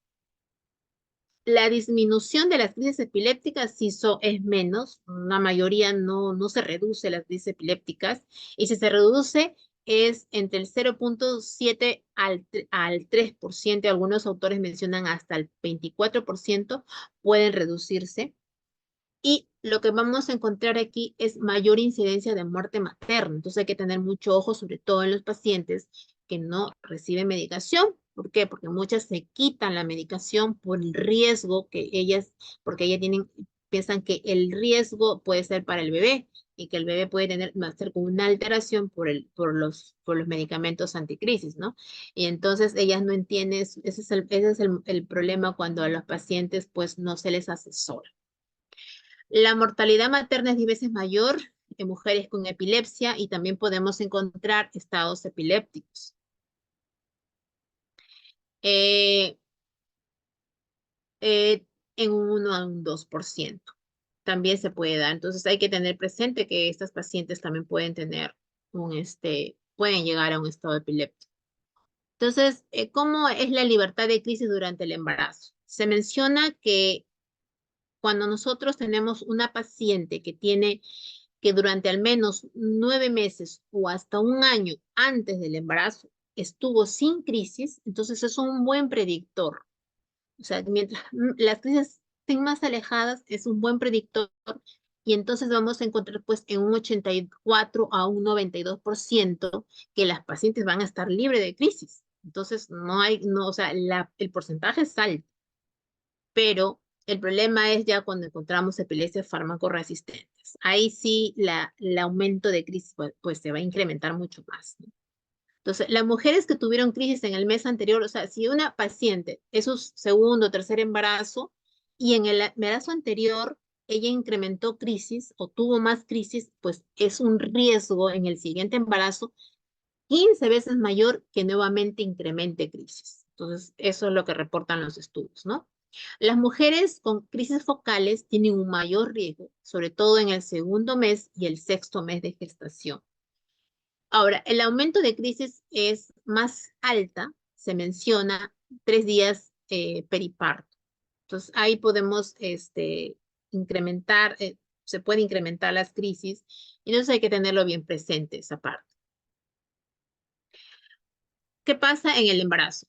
La disminución de las crisis epilépticas sí es menos, la mayoría no se reduce las crisis epilépticas, y si se reduce es entre el 0,7 al 3%, algunos autores mencionan hasta el 24% pueden reducirse. Y lo que vamos a encontrar aquí es mayor incidencia de muerte materna. Entonces hay que tener mucho ojo, sobre todo en los pacientes que no reciben medicación. ¿Por qué? Porque muchas se quitan la medicación por el riesgo que ellas, porque ellas piensan que el riesgo puede ser para el bebé y que el bebé puede nacer con una alteración por los medicamentos anticrisis, ¿no? Y entonces ellas no entienden, ese es el problema cuando a los pacientes pues no se les asesora. La mortalidad materna es 10 veces mayor en mujeres con epilepsia y también podemos encontrar estados epilépticos. Eh, eh, en un 1 a un 2% también se puede dar. Entonces hay que tener presente que estas pacientes también pueden tener pueden llegar a un estado epiléptico. Entonces, ¿cómo es la libertad de crisis durante el embarazo? Se menciona que cuando nosotros tenemos una paciente que durante al menos 9 meses o hasta un año antes del embarazo estuvo sin crisis, entonces es un buen predictor. O sea, mientras las crisis estén más alejadas, es un buen predictor y entonces vamos a encontrar pues en un 84 a un 92% que las pacientes van a estar libres de crisis. Entonces, no, o sea, el porcentaje es alto, pero el problema es ya cuando encontramos epilepsias fármaco-resistentes. Ahí sí el aumento de crisis pues se va a incrementar mucho más, ¿no? Entonces, las mujeres que tuvieron crisis en el mes anterior, o sea, si una paciente es su segundo o tercer embarazo y en el embarazo anterior ella incrementó crisis o tuvo más crisis, pues es un riesgo en el siguiente embarazo 15 veces mayor que nuevamente incremente crisis. Entonces, eso es lo que reportan los estudios, ¿no? Las mujeres con crisis focales tienen un mayor riesgo, sobre todo en el segundo mes y el sexto mes de gestación. Ahora, el aumento de crisis es más alta, se menciona 3 días periparto. Entonces, ahí podemos incrementar, se puede incrementar las crisis, y entonces hay que tenerlo bien presente esa parte. ¿Qué pasa en el embarazo?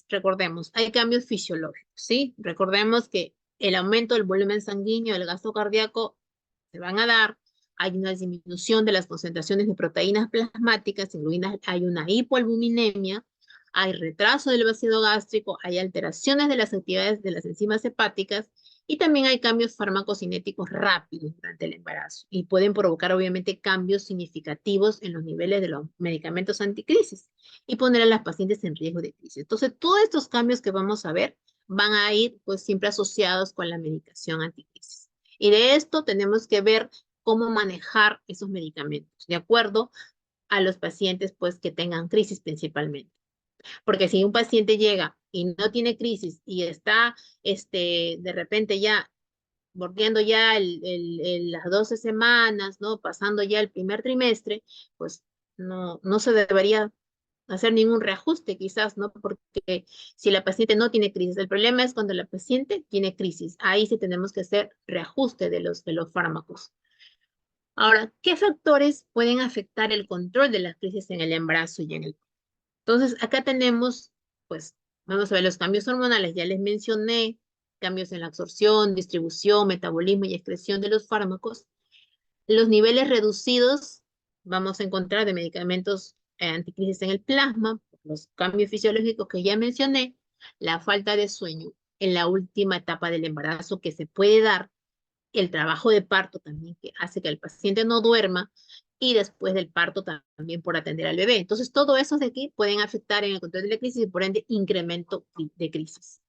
Recordemos, hay cambios fisiológicos, ¿sí? Recordemos que el aumento del volumen sanguíneo, el gasto cardíaco, se van a dar. Hay una disminución de las concentraciones de proteínas plasmáticas, incluidas, hay una hipoalbuminemia, hay retraso del ácido gástrico, hay alteraciones de las actividades de las enzimas hepáticas y también hay cambios farmacocinéticos rápidos durante el embarazo y pueden provocar obviamente cambios significativos en los niveles de los medicamentos anticrisis y poner a las pacientes en riesgo de crisis. Entonces, todos estos cambios que vamos a ver van a ir pues siempre asociados con la medicación anticrisis. Y de esto tenemos que ver cómo manejar esos medicamentos, de acuerdo a los pacientes pues que tengan crisis principalmente. Porque si un paciente llega y no tiene crisis y está de repente ya bordeando ya las 12 semanas, ¿no? Pasando ya el primer trimestre, pues no se debería hacer ningún reajuste quizás, ¿no? Porque si la paciente no tiene crisis, el problema es cuando la paciente tiene crisis. Ahí sí tenemos que hacer reajuste de los fármacos. Ahora, ¿qué factores pueden afectar el control de las crisis en el embarazo y en el... Entonces, acá tenemos, pues, vamos a ver los cambios hormonales, ya les mencioné, cambios en la absorción, distribución, metabolismo y excreción de los fármacos. Los niveles reducidos, vamos a encontrar de medicamentos anticrisis en el plasma, los cambios fisiológicos que ya mencioné, la falta de sueño en la última etapa del embarazo que se puede dar, el trabajo de parto también que hace que el paciente no duerma y después del parto también por atender al bebé. Entonces, todo eso de aquí pueden afectar en el control de la crisis y por ende incremento de crisis.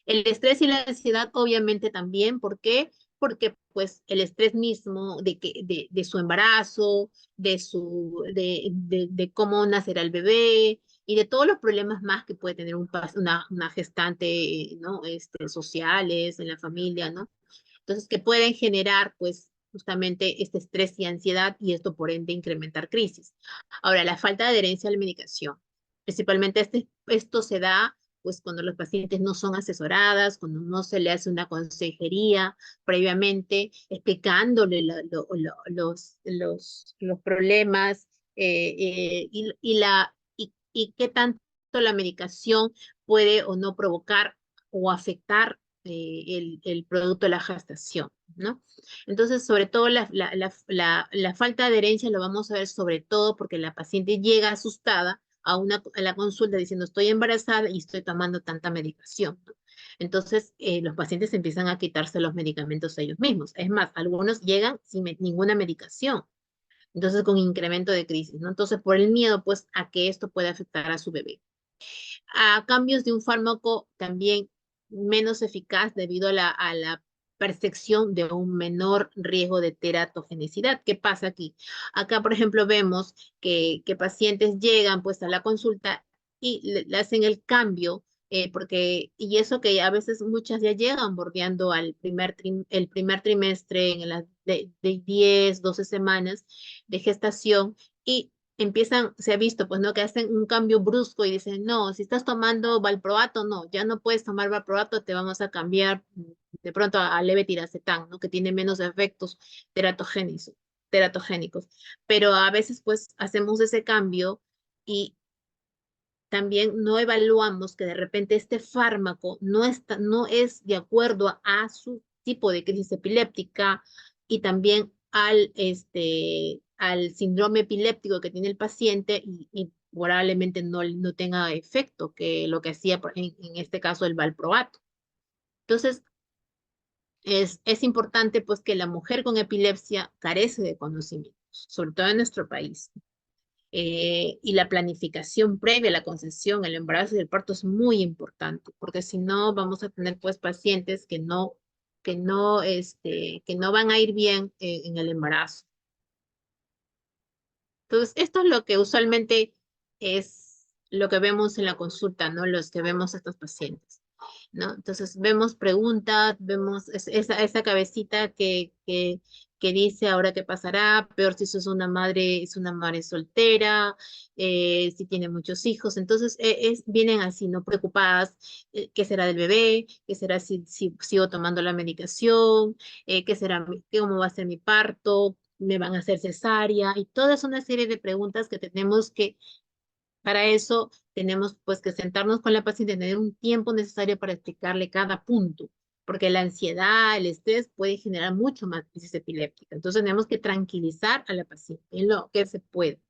El estrés y la ansiedad obviamente también, ¿por qué? Porque pues el estrés mismo de su embarazo, de cómo nacerá el bebé y de todos los problemas más que puede tener una gestante, ¿no? Sociales en la familia, ¿no? Entonces, que pueden generar, pues, justamente este estrés y ansiedad y esto, por ende, incrementar crisis. Ahora, la falta de adherencia a la medicación. Principalmente esto se da, pues, cuando los pacientes no son asesoradas, cuando no se le hace una consejería previamente, explicándole los problemas y qué tanto la medicación puede o no provocar o afectar el producto de la gestación, ¿no? Entonces, sobre todo la falta de adherencia lo vamos a ver sobre todo porque la paciente llega asustada a la consulta diciendo estoy embarazada y estoy tomando tanta medicación, ¿no? Entonces, los pacientes empiezan a quitarse los medicamentos ellos mismos. Es más, algunos llegan sin ninguna medicación, entonces con incremento de crisis, ¿no? Entonces, por el miedo, pues, a que esto pueda afectar a su bebé. A cambios de un fármaco también menos eficaz debido a la percepción de un menor riesgo de teratogenicidad. ¿Qué pasa aquí? Acá, por ejemplo, vemos que pacientes llegan pues a la consulta y le hacen el cambio, y eso que a veces muchas ya llegan bordeando el primer trimestre en las de 10, 12 semanas de gestación y se ha visto, pues, ¿no? Que hacen un cambio brusco y dicen, no, si estás tomando valproato, no, ya no puedes tomar valproato, te vamos a cambiar de pronto a levetiracetam, ¿no? Que tiene menos efectos teratogénicos, teratogénicos. Pero a veces, pues, hacemos ese cambio y también no evaluamos que de repente este fármaco no es de acuerdo a su tipo de crisis epiléptica y también al síndrome epiléptico que tiene el paciente y probablemente no tenga efecto que lo que hacía en este caso el valproato. Entonces, es importante pues que la mujer con epilepsia carece de conocimientos, sobre todo en nuestro país, y la planificación previa a la concepción, el embarazo y el parto es muy importante, porque si no vamos a tener pues pacientes que no van a ir bien en el embarazo. Entonces, esto es lo que usualmente es lo que vemos en la consulta, ¿no? Los que vemos a estos pacientes, ¿no? Entonces, vemos preguntas, vemos esa cabecita que dice ahora qué pasará, peor si sos una madre, es una madre soltera, si tiene muchos hijos. Entonces, vienen así, ¿no? Preocupadas, ¿qué será del bebé? ¿Qué será si sigo tomando la medicación? ¿Qué será, cómo va a ser mi parto? ¿Me van a hacer cesárea? Y toda es una serie de preguntas que para eso tenemos pues que sentarnos con la paciente, tener un tiempo necesario para explicarle cada punto, porque la ansiedad, el estrés puede generar mucho más crisis epiléptica. Entonces tenemos que tranquilizar a la paciente en lo que se puede.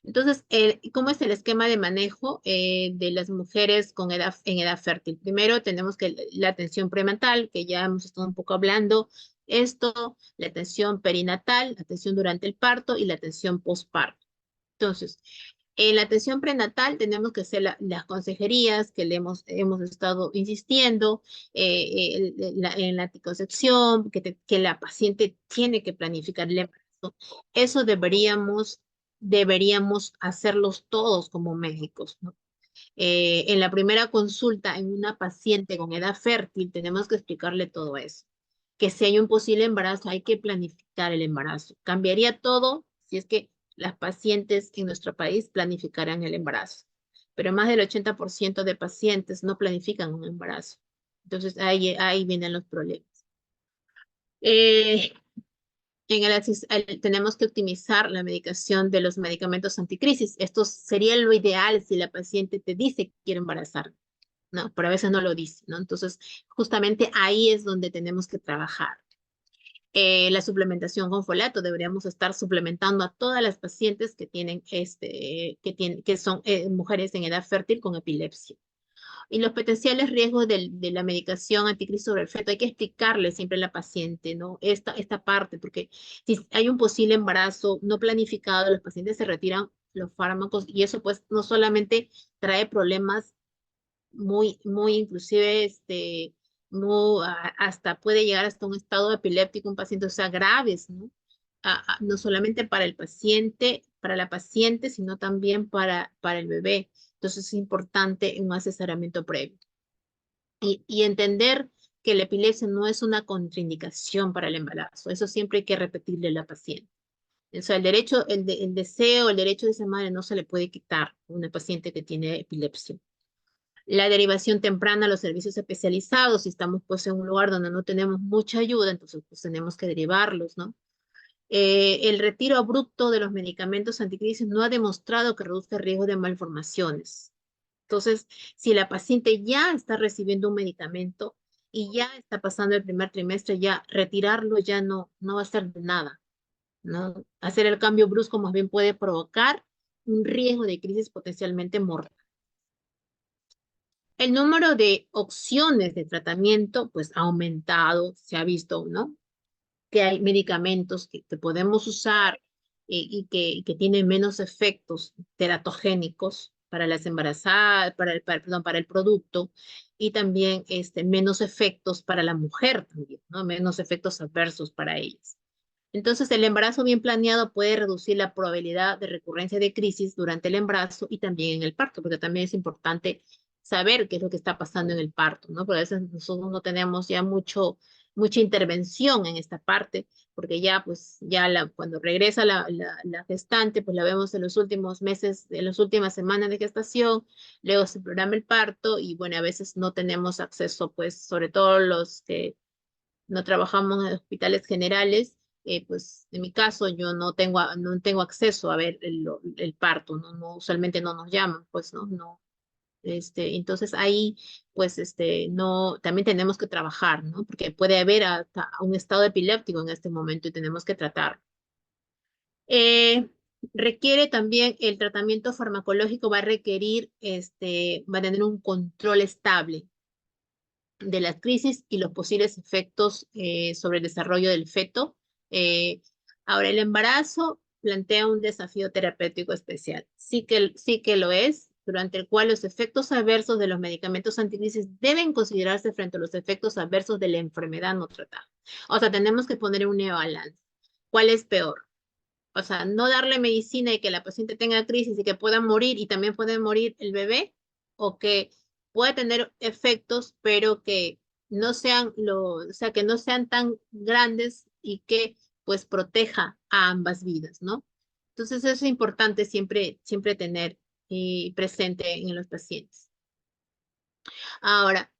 Entonces, ¿cómo es el esquema de manejo de las mujeres en edad fértil? Primero tenemos que la atención prenatal, que ya hemos estado un poco hablando, esto, la atención perinatal, la atención durante el parto y la atención postparto. Entonces, en la atención prenatal tenemos que hacer las consejerías que hemos estado insistiendo, en la anticoncepción, que la paciente tiene que planificar el embarazo. Eso deberíamos hacerlos todos como médicos, ¿no? En la primera consulta en una paciente con edad fértil tenemos que explicarle todo eso. Que si hay un posible embarazo hay que planificar el embarazo. Cambiaría todo si es que las pacientes en nuestro país planificaran el embarazo. Pero más del 80% de pacientes no planifican un embarazo. Entonces ahí vienen los problemas. Eh, tenemos que optimizar la medicación de los medicamentos anticrisis. Esto sería lo ideal si la paciente te dice que quiere embarazar, ¿no? Pero a veces no lo dice, ¿no? Entonces, justamente ahí es donde tenemos que trabajar. La suplementación con folato, deberíamos estar suplementando a todas las pacientes que que son mujeres en edad fértil con epilepsia. Y los potenciales riesgos de la medicación anticrisis sobre el feto, hay que explicarle siempre a la paciente, ¿no? Esta parte, porque si hay un posible embarazo no planificado, los pacientes se retiran los fármacos y eso pues no solamente trae problemas muy inclusive, hasta puede llegar hasta un estado epiléptico, un paciente, o sea, graves, ¿no? No solamente para el paciente, para la paciente, sino también para el bebé. Entonces es importante un asesoramiento previo. Y entender que la epilepsia no es una contraindicación para el embarazo. Eso siempre hay que repetirle a la paciente. O sea, el deseo, el derecho de esa madre no se le puede quitar a una paciente que tiene epilepsia. La derivación temprana a los servicios especializados, si estamos pues en un lugar donde no tenemos mucha ayuda, entonces pues tenemos que derivarlos, ¿no? El retiro abrupto de los medicamentos anticrisis no ha demostrado que reduzca el riesgo de malformaciones. Entonces, si la paciente ya está recibiendo un medicamento y ya está pasando el primer trimestre, ya retirarlo ya no va a ser de nada, ¿no? Hacer el cambio brusco más bien puede provocar un riesgo de crisis potencialmente mortal. El número de opciones de tratamiento, pues ha aumentado, se ha visto, ¿no? Que hay medicamentos que podemos usar y que tienen menos efectos teratogénicos para las embarazadas, perdón, para el producto, y también menos efectos para la mujer también, ¿no? Menos efectos adversos para ellas. Entonces, el embarazo bien planeado puede reducir la probabilidad de recurrencia de crisis durante el embarazo y también en el parto, porque también es importante saber qué es lo que está pasando en el parto, ¿no? Porque a veces nosotros no tenemos ya mucha intervención en esta parte, porque ya, pues, cuando regresa la gestante, pues la vemos en los últimos meses, en las últimas semanas de gestación, luego se programa el parto y, bueno, a veces no tenemos acceso, pues, sobre todo los que no trabajamos en hospitales generales, pues en mi caso yo no tengo acceso a ver el parto, usualmente no nos llaman, pues no, entonces ahí, pues no, también tenemos que trabajar, ¿no? Porque puede haber hasta un estado epiléptico en este momento y tenemos que tratar. Eh, Requiere también el tratamiento farmacológico, va a requerir, va a tener un control estable de las crisis y los posibles efectos sobre el desarrollo del feto. Eh, Ahora, el embarazo plantea un desafío terapéutico especial. Sí que lo es, durante el cual los efectos adversos de los medicamentos anticrisis deben considerarse frente a los efectos adversos de la enfermedad no tratada. O sea, tenemos que poner una balanza. ¿Cuál es peor? O sea, no darle medicina y que la paciente tenga crisis y que pueda morir y también puede morir el bebé, o que puede tener efectos, pero que no sean o sea, que no sean tan grandes y que pues proteja a ambas vidas, ¿no? Entonces eso es importante siempre tener presente en los pacientes. Ahora,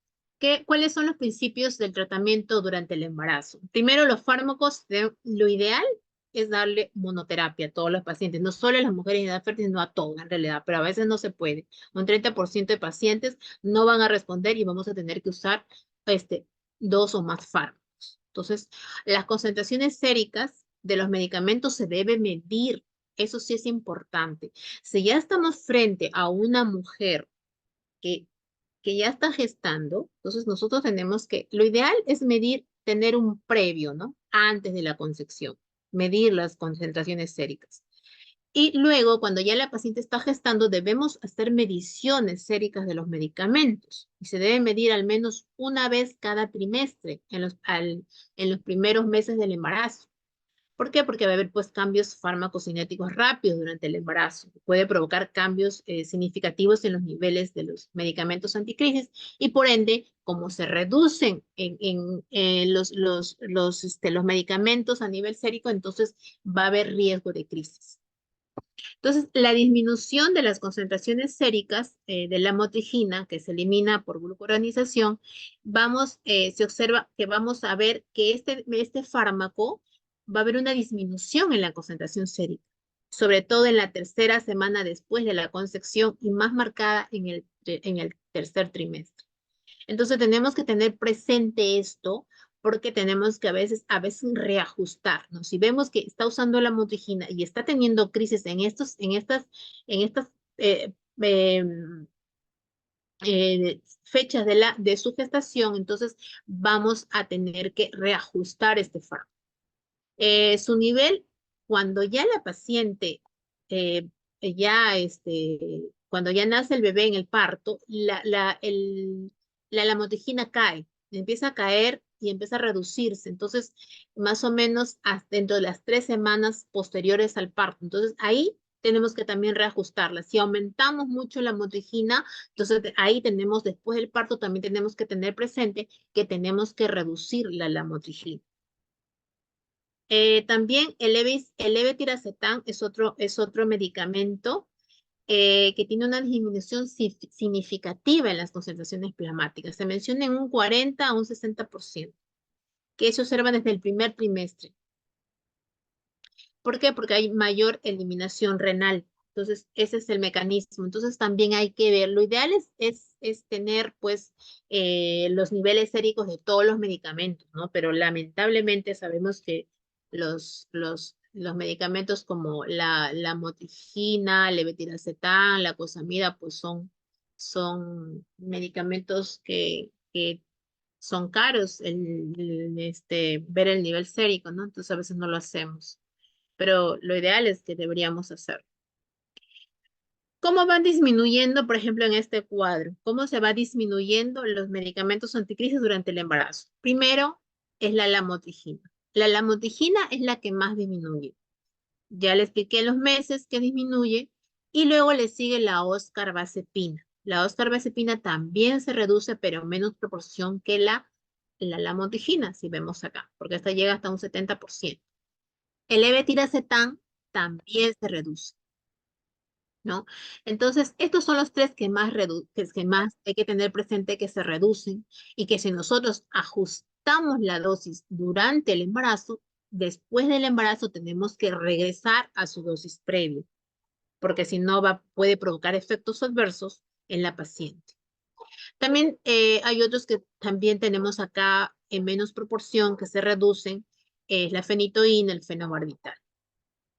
¿cuáles son los principios del tratamiento durante el embarazo? Primero, los fármacos, lo ideal es darle monoterapia a todos los pacientes, no solo a las mujeres en edad fértil, sino a todas en realidad, pero a veces no se puede. Un 30% de pacientes no van a responder y vamos a tener que usar este, 2 o más fármacos. Entonces, las concentraciones séricas de los medicamentos se debe medir. Eso sí es importante. Si ya estamos frente a una mujer que que ya está gestando, entonces nosotros tenemos que, lo ideal es medir, tener un previo, ¿no? Antes de la concepción, medir las concentraciones séricas. Y luego, cuando ya la paciente está gestando, debemos hacer mediciones séricas de los medicamentos. Y se debe medir al menos una vez cada trimestre en los primeros meses del embarazo. ¿Por qué? Porque va a haber pues cambios farmacocinéticos rápidos durante el embarazo. Puede provocar cambios significativos en los niveles de los medicamentos anticrisis y por ende, como se reducen los medicamentos a nivel sérico, entonces va a haber riesgo de crisis. Entonces, la disminución de las concentraciones séricas de la motrigina, que se elimina por glucuronización, se observa que vamos a ver que este fármaco va a haber una disminución en la concentración sérica, sobre todo en la tercera semana después de la concepción y más marcada en el tercer trimestre. Entonces tenemos que tener presente esto porque tenemos que a veces reajustar, ¿no? Si vemos que está usando la motrigina y está teniendo crisis en estas eh, eh, fechas de su gestación, entonces vamos a tener que reajustar este fármaco. Su nivel, cuando ya la paciente, eh, cuando ya nace el bebé en el parto, la lamotrigina cae, empieza a caer y empieza a reducirse. Entonces, más o menos dentro de las 3 semanas posteriores al parto. Entonces, ahí tenemos que también reajustarla. Si aumentamos mucho la motrigina, entonces ahí después del parto, también tenemos que tener presente que tenemos que reducir la lamotrigina. También el levetiracetam es otro medicamento que tiene una disminución significativa en las concentraciones plasmáticas. Se menciona en un 40 a un 60%, que se observa desde el primer trimestre. ¿Por qué? Porque hay mayor eliminación renal. Entonces, ese es el mecanismo. Entonces, también hay que ver. Lo ideal es tener, pues, los niveles séricos de todos los medicamentos, ¿no? Pero lamentablemente sabemos que los medicamentos como la motrigina, el levetiracetam, la cosamida, pues son medicamentos que son caros ver el nivel sérico, ¿no? Entonces, a veces no lo hacemos. Pero lo ideal es que deberíamos hacerlo. ¿Cómo van disminuyendo, por ejemplo, en este cuadro? ¿Cómo se va disminuyendo los medicamentos anticrisis durante el embarazo? Primero es la lamotrigina. La lamotrigina es la que más disminuye. Ya le expliqué los meses que disminuye y luego le sigue la oscarbazepina. La oscarbazepina también se reduce, pero en menos proporción que la lamotrigina, si vemos acá, porque esta llega hasta un 70%. El levetiracetam también se reduce. ¿No? Entonces, estos son los tres que más hay que tener presente que se reducen y que si nosotros ajustamos la dosis durante el embarazo, después del embarazo tenemos que regresar a su dosis previa, porque si no puede provocar efectos adversos en la paciente. También hay otros que también tenemos acá en menos proporción que se reducen, es la fenitoína, el fenobarbital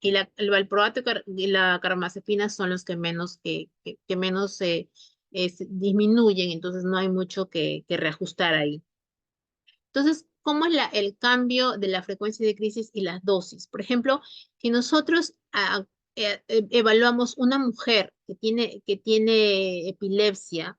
y el valproato y la carbamazepina son los que menos, que menos se disminuyen, entonces no hay mucho que reajustar ahí. Entonces, ¿cómo es el cambio de la frecuencia de crisis y las dosis? Por ejemplo, si nosotros evaluamos una mujer que tiene epilepsia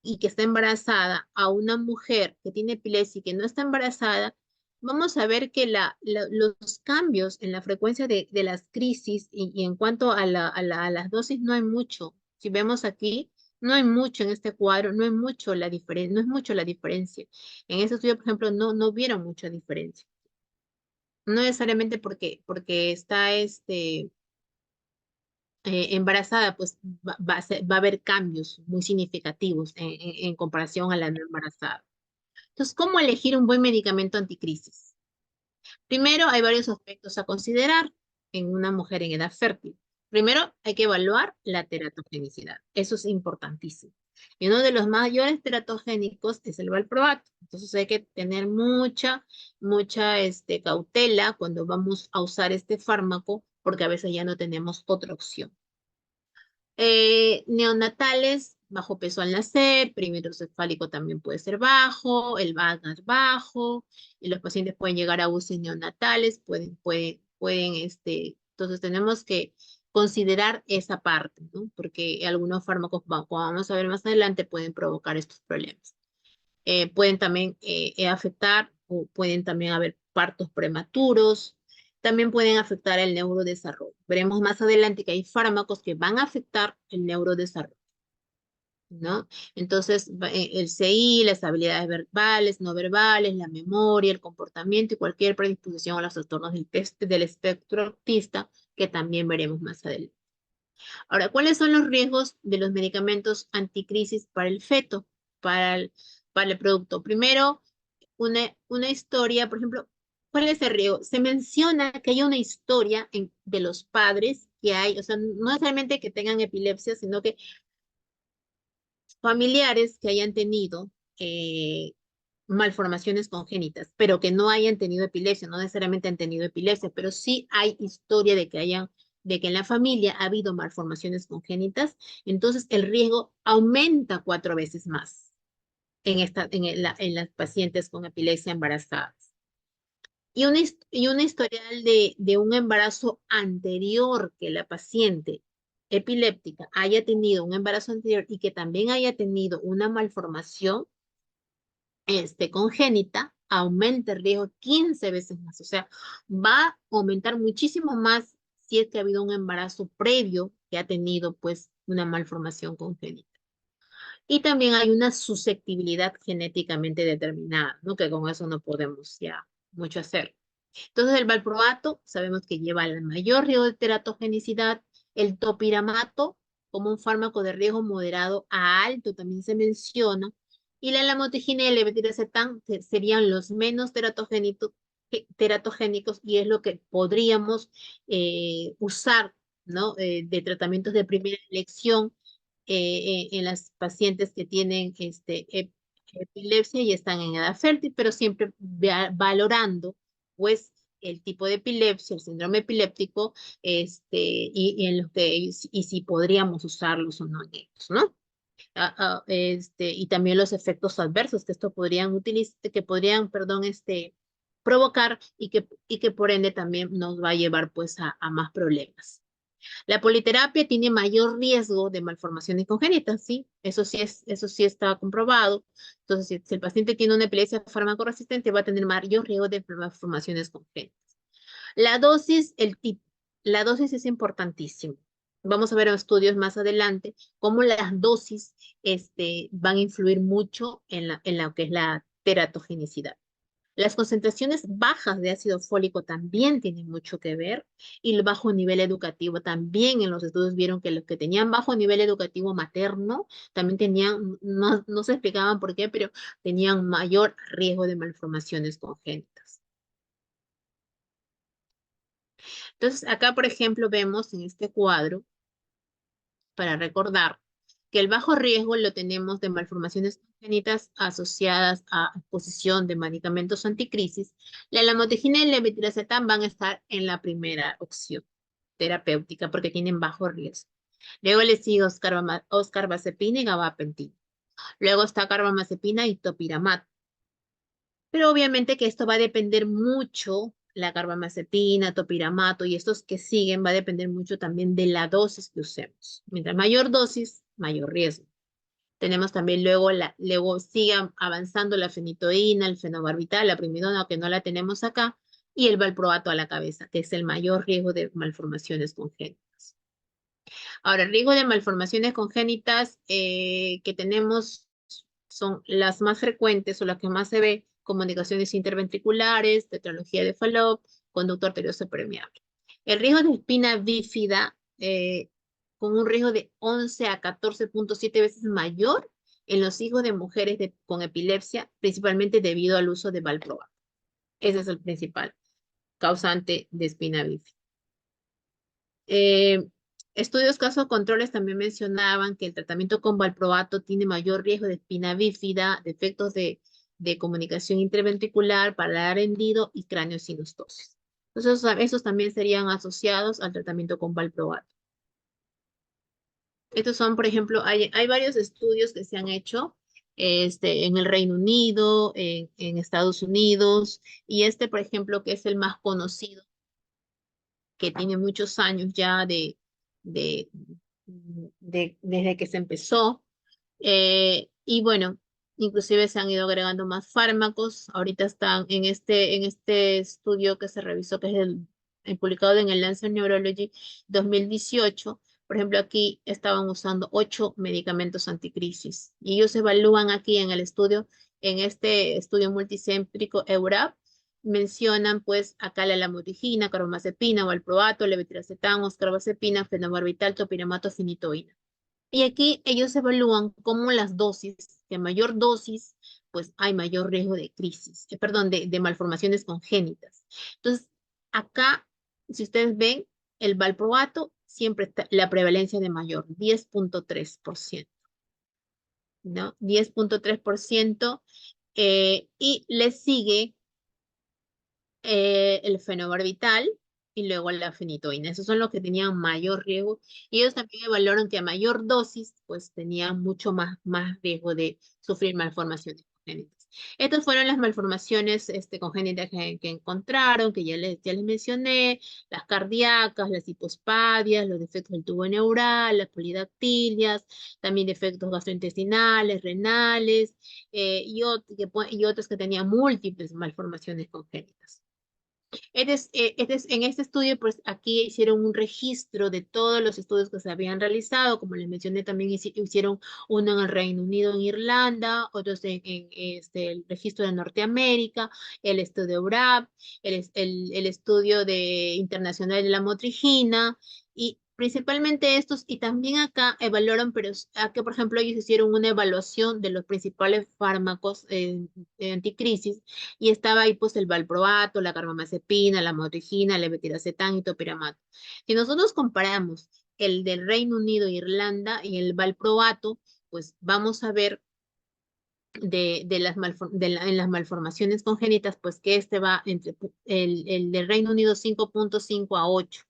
y que está embarazada a una mujer que tiene epilepsia y que no está embarazada, vamos a ver que los cambios en la frecuencia de las crisis y en cuanto a las dosis no hay mucho. Si vemos aquí, no hay mucho en este cuadro, no hay mucho la diferencia, no es mucho la diferencia. En ese estudio, por ejemplo, no vieron mucha diferencia. No necesariamente porque está embarazada, pues va a haber cambios muy significativos en comparación a la no embarazada. Entonces, ¿cómo elegir un buen medicamento anticrisis? Primero, hay varios aspectos a considerar en una mujer en edad fértil. Primero, hay que evaluar la teratogenicidad. Eso es importantísimo. Y uno de los mayores teratogénicos es el valproato. Entonces hay que tener mucha cautela cuando vamos a usar este fármaco, porque a veces ya no tenemos otra opción. Neonatales, bajo peso al nacer, perímetro cefálico también puede ser bajo, el VAS bajo, y los pacientes pueden llegar a UCI neonatales, entonces tenemos que considerar esa parte, ¿no? Porque algunos fármacos, como vamos a ver más adelante, pueden provocar estos problemas. Pueden también afectar o pueden también haber partos prematuros, también pueden afectar el neurodesarrollo. Veremos más adelante que hay fármacos que van a afectar el neurodesarrollo, ¿no? Entonces, el CI, las habilidades verbales, no verbales, la memoria, el comportamiento y cualquier predisposición a los trastornos del espectro autista, que también veremos más adelante. Ahora, ¿cuáles son los riesgos de los medicamentos anticrisis para el feto, para el producto? Primero, una historia, por ejemplo, ¿cuál es el riesgo? Se menciona que hay una historia de los padres que hay, o sea, no necesariamente que tengan epilepsia, sino que familiares que hayan tenido malformaciones congénitas, pero que no hayan tenido epilepsia, no necesariamente han tenido epilepsia, pero sí hay historia de que en la familia ha habido malformaciones congénitas, entonces el riesgo aumenta 4 veces más en las pacientes con epilepsia embarazadas. Y un historial de un embarazo anterior que la paciente epiléptica haya tenido un embarazo anterior y que también haya tenido una malformación congénita, aumenta el riesgo 15 veces más. O sea, va a aumentar muchísimo más si es que ha habido un embarazo previo que ha tenido pues una malformación congénita. Y también hay una susceptibilidad genéticamente determinada, ¿no? Que con eso no podemos ya mucho hacer. Entonces, el valproato sabemos que lleva el mayor riesgo de teratogenicidad. El topiramato, como un fármaco de riesgo moderado a alto, también se menciona. Y la lamotrigina y el levetiracetam serían los menos teratogénicos y es lo que podríamos usar ¿no? De tratamientos de primera elección en las pacientes que tienen epilepsia y están en edad fértil, pero siempre valorando, pues, el tipo de epilepsia, el síndrome epiléptico, y en los que, y si podríamos usarlos o no en ellos, ¿no? Y también los efectos adversos que esto podrían utilizar, que podrían, perdón, provocar y que por ende también nos va a llevar pues a más problemas. La politerapia tiene mayor riesgo de malformaciones congénitas, ¿sí? Eso sí está comprobado. Entonces, si el paciente tiene una epilepsia farmacoresistente, va a tener mayor riesgo de malformaciones congénitas. La dosis, el tipo. La dosis es importantísimo. Vamos a ver en estudios más adelante cómo las dosis van a influir mucho en lo que es la teratogenicidad. Las concentraciones bajas de ácido fólico también tienen mucho que ver y el bajo nivel educativo también en los estudios vieron que los que tenían bajo nivel educativo materno también tenían, no se explicaban por qué, pero tenían mayor riesgo de malformaciones congénitas. Entonces, acá, por ejemplo, vemos en este cuadro, para recordar, que el bajo riesgo lo tenemos de malformaciones congénitas asociadas a exposición de medicamentos anticrisis. La lamotrigina y el levetiracetam van a estar en la primera opción terapéutica porque tienen bajo riesgo. Luego le sigue oscarbazepina y gabapentina. Luego está carbamazepina y topiramat. Pero obviamente que esto va a depender mucho, la carbamazepina, topiramato y estos que siguen, va a depender mucho también de la dosis que usemos. Mientras mayor dosis, mayor riesgo. Tenemos también luego sigue avanzando la fenitoína, el fenobarbital, la primidona, que no la tenemos acá, y el valproato a la cabeza, que es el mayor riesgo de malformaciones congénitas. Ahora, el riesgo de malformaciones congénitas que tenemos son las más frecuentes o las que más se ve, comunicaciones interventriculares, tetralogía de Fallot, conducto arterioso permeable. El riesgo de espina bífida con un riesgo de 11 a 14.7 veces mayor en los hijos de mujeres con epilepsia, principalmente debido al uso de valproato. Ese es el principal causante de espina bífida. Eh, Estudios casos controles también mencionaban que el tratamiento con valproato tiene mayor riesgo de espina bífida, defectos de comunicación interventricular, paladar hendido y craneosinostosis. Entonces, esos también serían asociados al tratamiento con valproato. Estos son, por ejemplo, hay varios estudios que se han hecho en el Reino Unido, en Estados Unidos, y por ejemplo, que es el más conocido, que tiene muchos años ya de, desde que se empezó. Y bueno, inclusive se han ido agregando más fármacos. Ahorita están en este estudio que se revisó, que es el publicado en el Lancet Neurology 2018. Por ejemplo, aquí estaban usando 8 medicamentos anticrisis. Y ellos evalúan aquí en este estudio multicéntrico EURAP, mencionan pues acá la lamotrigina, carbamazepina, valproato, levetiracetam, oscarbazepina, fenobarbital, topiramato, finitoína. Y aquí ellos evalúan cómo las dosis, que mayor dosis, pues hay mayor riesgo de crisis, perdón, de malformaciones congénitas. Entonces, acá, si ustedes ven, el valproato siempre está la prevalencia de mayor, 10.3%, ¿no? 10.3%, y le sigue el fenobarbital y luego la fenitoína. Esos son los que tenían mayor riesgo. Y ellos también evaluaron que a mayor dosis, pues tenían mucho más riesgo de sufrir malformaciones congénitas. Estas fueron las malformaciones congénitas que encontraron, que ya les mencioné, las cardíacas, las hipospadias, los defectos del tubo neural, las polidactilias, también defectos gastrointestinales, renales, y otros que tenían múltiples malformaciones congénitas. En este estudio, pues aquí hicieron un registro de todos los estudios que se habían realizado. Como les mencioné, también hicieron uno en el Reino Unido, en Irlanda, otros el registro de Norteamérica, el estudio EURAP, el estudio internacional de la motrigina, y Principalmente estos, y también acá evaluaron, pero acá, por ejemplo, ellos hicieron una evaluación de los principales fármacos anticrisis, y estaba ahí pues el valproato, la carbamazepina, la motrigina, el levetiracetam y topiramato. Si nosotros comparamos el del Reino Unido e Irlanda y el valproato, pues vamos a ver en las malformaciones congénitas, pues que este va entre el del Reino Unido 5.5 a 8.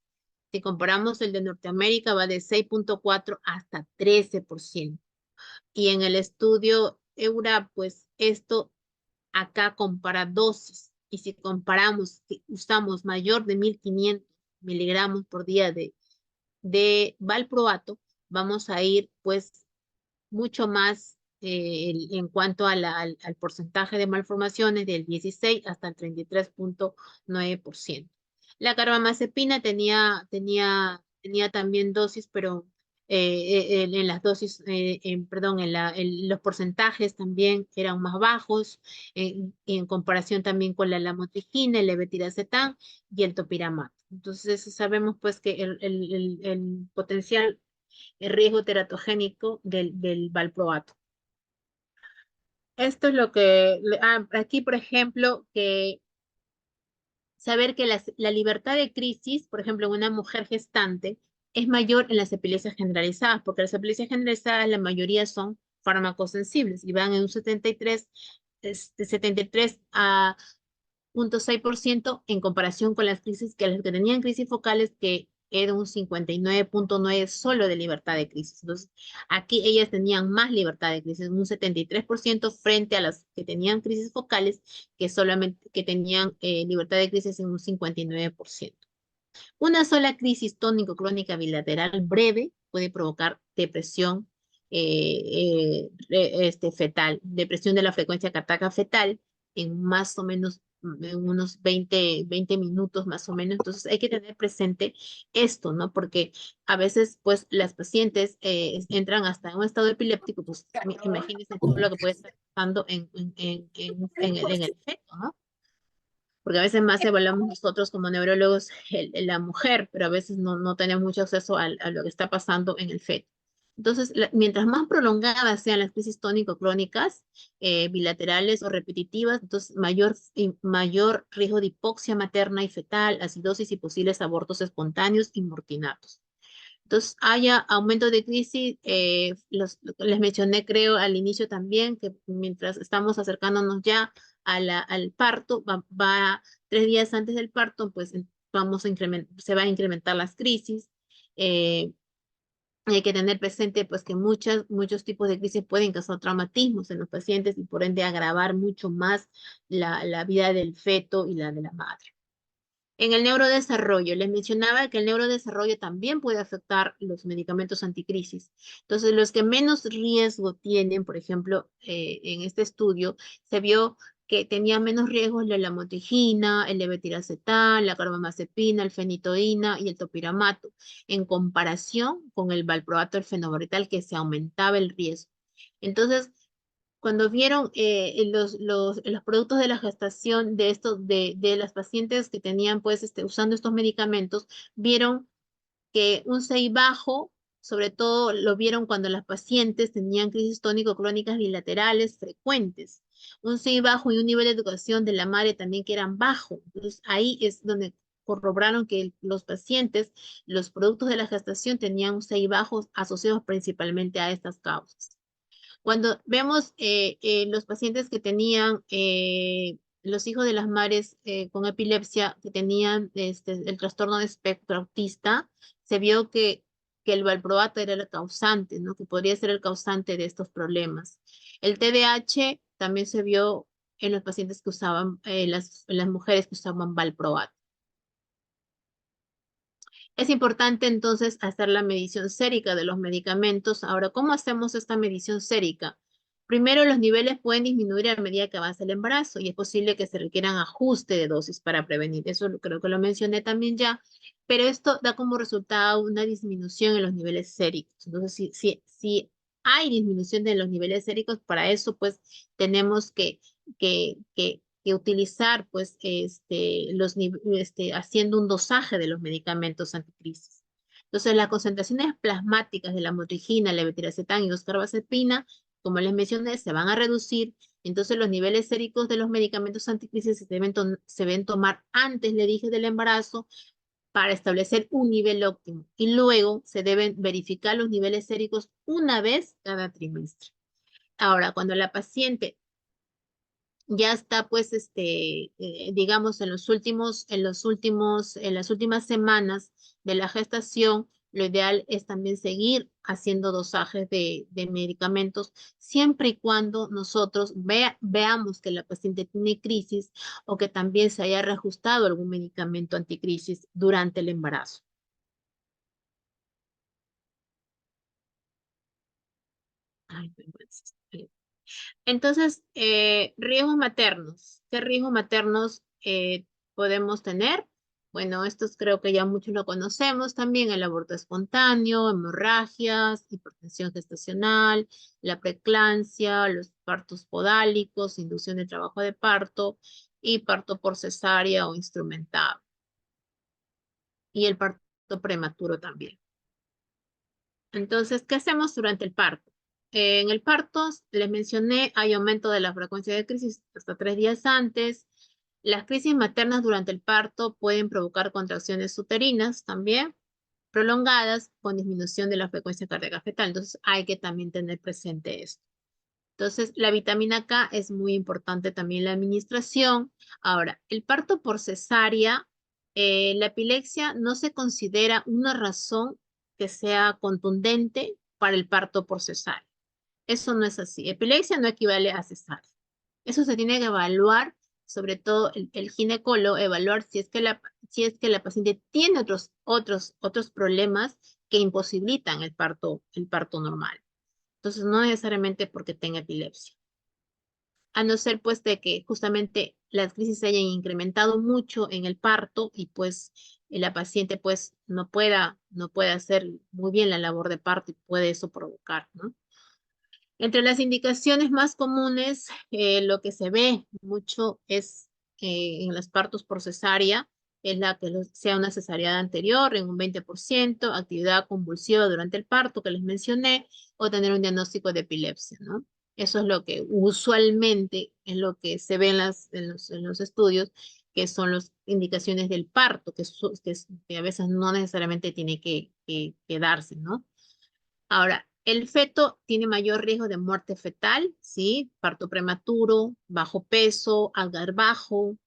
Si comparamos el de Norteamérica, va de 6.4 hasta 13%. Y en el estudio EURA, pues esto acá compara dosis. Y si comparamos que usamos mayor de 1500 miligramos por día de valproato, vamos a ir pues mucho más en cuanto a al porcentaje de malformaciones del 16 hasta el 33.9%. La carbamazepina tenía también dosis, pero en las dosis, perdón, los porcentajes también eran más bajos en comparación también con la lamotrigina, el levetiracetam y el topiramato. Entonces sabemos pues que el potencial el riesgo teratogénico del valproato. Esto es lo que, aquí por ejemplo, que saber que la libertad de crisis, por ejemplo, en una mujer gestante, es mayor en las epilepsias generalizadas, porque las epilepsias generalizadas la mayoría son fármacos sensibles y van en un 73 a 0.6% en comparación con las crisis que las que tenían crisis focales, que era un 59.9 solo de libertad de crisis. Entonces, aquí ellas tenían más libertad de crisis, un 73% frente a las que tenían crisis focales, que solamente que tenían libertad de crisis en un 59%. Una sola crisis tónico-crónica bilateral breve puede provocar depresión fetal, depresión de la frecuencia cardíaca fetal en más o menos en unos 20 minutos más o menos. Entonces hay que tener presente esto, ¿no? Porque a veces pues las pacientes entran hasta en un estado epiléptico, pues imagínense todo lo que puede estar pasando en el feto, ¿no? Porque a veces más evaluamos nosotros como neurólogos la mujer, pero a veces no tenemos mucho acceso a lo que está pasando en el feto. Entonces, mientras más prolongadas sean las crisis tónico-crónicas, bilaterales o repetitivas, entonces mayor riesgo de hipoxia materna y fetal, acidosis y posibles abortos espontáneos y mortinatos. Entonces, haya aumento de crisis, les mencioné, creo, al inicio también, que mientras estamos acercándonos ya al parto, va 3 días antes del parto, pues se va a incrementar las crisis. Eh, Hay que tener presente pues que muchos tipos de crisis pueden causar traumatismos en los pacientes y por ende agravar mucho más la vida del feto y la de la madre. En el neurodesarrollo, les mencionaba que el neurodesarrollo también puede afectar los medicamentos anticrisis. Entonces, los que menos riesgo tienen, por ejemplo, en este estudio, se vio que tenían menos riesgos la lamotrigina, el levetiracetam, la carbamazepina, el fenitoína y el topiramato, en comparación con el valproato, el fenobarbital, que se aumentaba el riesgo. Entonces, cuando vieron los productos de la gestación de las pacientes que tenían, pues, usando estos medicamentos, vieron que un 6 bajo, sobre todo lo vieron cuando las pacientes tenían crisis tónico-crónicas bilaterales frecuentes. Un 6 bajo y un nivel de educación de la madre también que eran bajo. Entonces, ahí es donde corroboraron que los pacientes, los productos de la gestación tenían un 6 bajos asociados principalmente a estas causas. Cuando vemos los pacientes que tenían, los hijos de las madres con epilepsia, que tenían el trastorno de espectro autista, se vio que el valproato era el causante, ¿no? Que podría ser el causante de estos problemas. El TDAH también se vio en los pacientes que usaban, las mujeres que usaban valproato. Es importante entonces hacer la medición sérica de los medicamentos. Ahora, ¿cómo hacemos esta medición sérica? Primero, los niveles pueden disminuir a medida que avanza el embarazo y es posible que se requieran ajuste de dosis para prevenir. Eso creo que lo mencioné también ya, pero esto da como resultado una disminución en los niveles séricos. Entonces, si hay disminución de los niveles séricos, para eso pues tenemos que utilizar, pues, haciendo un dosaje de los medicamentos anticrisis. Entonces, las concentraciones plasmáticas de la motrigina, levetiracetam y oscarbazepina, como les mencioné, se van a reducir. Entonces, los niveles séricos de los medicamentos anticrisis se deben tomar antes, le dije, del embarazo para establecer un nivel óptimo. Y luego se deben verificar los niveles séricos una vez cada trimestre. Ahora, cuando la paciente ya está, pues, digamos, en las últimas semanas de la gestación, lo ideal es también seguir haciendo dosajes de medicamentos, siempre y cuando nosotros veamos que la paciente tiene crisis o que también se haya reajustado algún medicamento anticrisis durante el embarazo. Ay, vergüenza. Entonces, riesgos maternos. ¿Qué riesgos maternos podemos tener? Bueno, estos creo que ya muchos lo conocemos también, el aborto espontáneo, hemorragias, hipertensión gestacional, la preeclampsia, los partos podálicos, inducción de trabajo de parto y parto por cesárea o instrumentado. Y el parto prematuro también. Entonces, ¿qué hacemos durante el parto? En el parto, les mencioné, hay aumento de la frecuencia de crisis hasta 3 días antes. Las crisis maternas durante el parto pueden provocar contracciones uterinas también, prolongadas, con disminución de la frecuencia cardíaca fetal. Entonces, hay que también tener presente esto. Entonces, la vitamina K es muy importante también la administración. Ahora, el parto por cesárea, la epilepsia no se considera una razón que sea contundente para el parto por cesárea. Eso no es así. Epilepsia no equivale a cesárea. Eso se tiene que evaluar, sobre todo el ginecólogo, evaluar si es que la paciente tiene otros problemas que imposibilitan el parto normal. Entonces, no necesariamente porque tenga epilepsia. A no ser pues de que justamente las crisis se hayan incrementado mucho en el parto y pues la paciente pues no pueda hacer muy bien la labor de parto y puede eso provocar, ¿no? Entre las indicaciones más comunes, lo que se ve mucho es en los partos por cesárea, es la que sea una cesárea anterior en un 20%, actividad convulsiva durante el parto que les mencioné, o tener un diagnóstico de epilepsia, ¿no? Eso es lo que usualmente es lo que se ve en los estudios, que son las indicaciones del parto, que a veces no necesariamente tiene que darse, ¿no? Ahora, el feto tiene mayor riesgo de muerte fetal, ¿sí? Parto prematuro, bajo peso, agar bajo,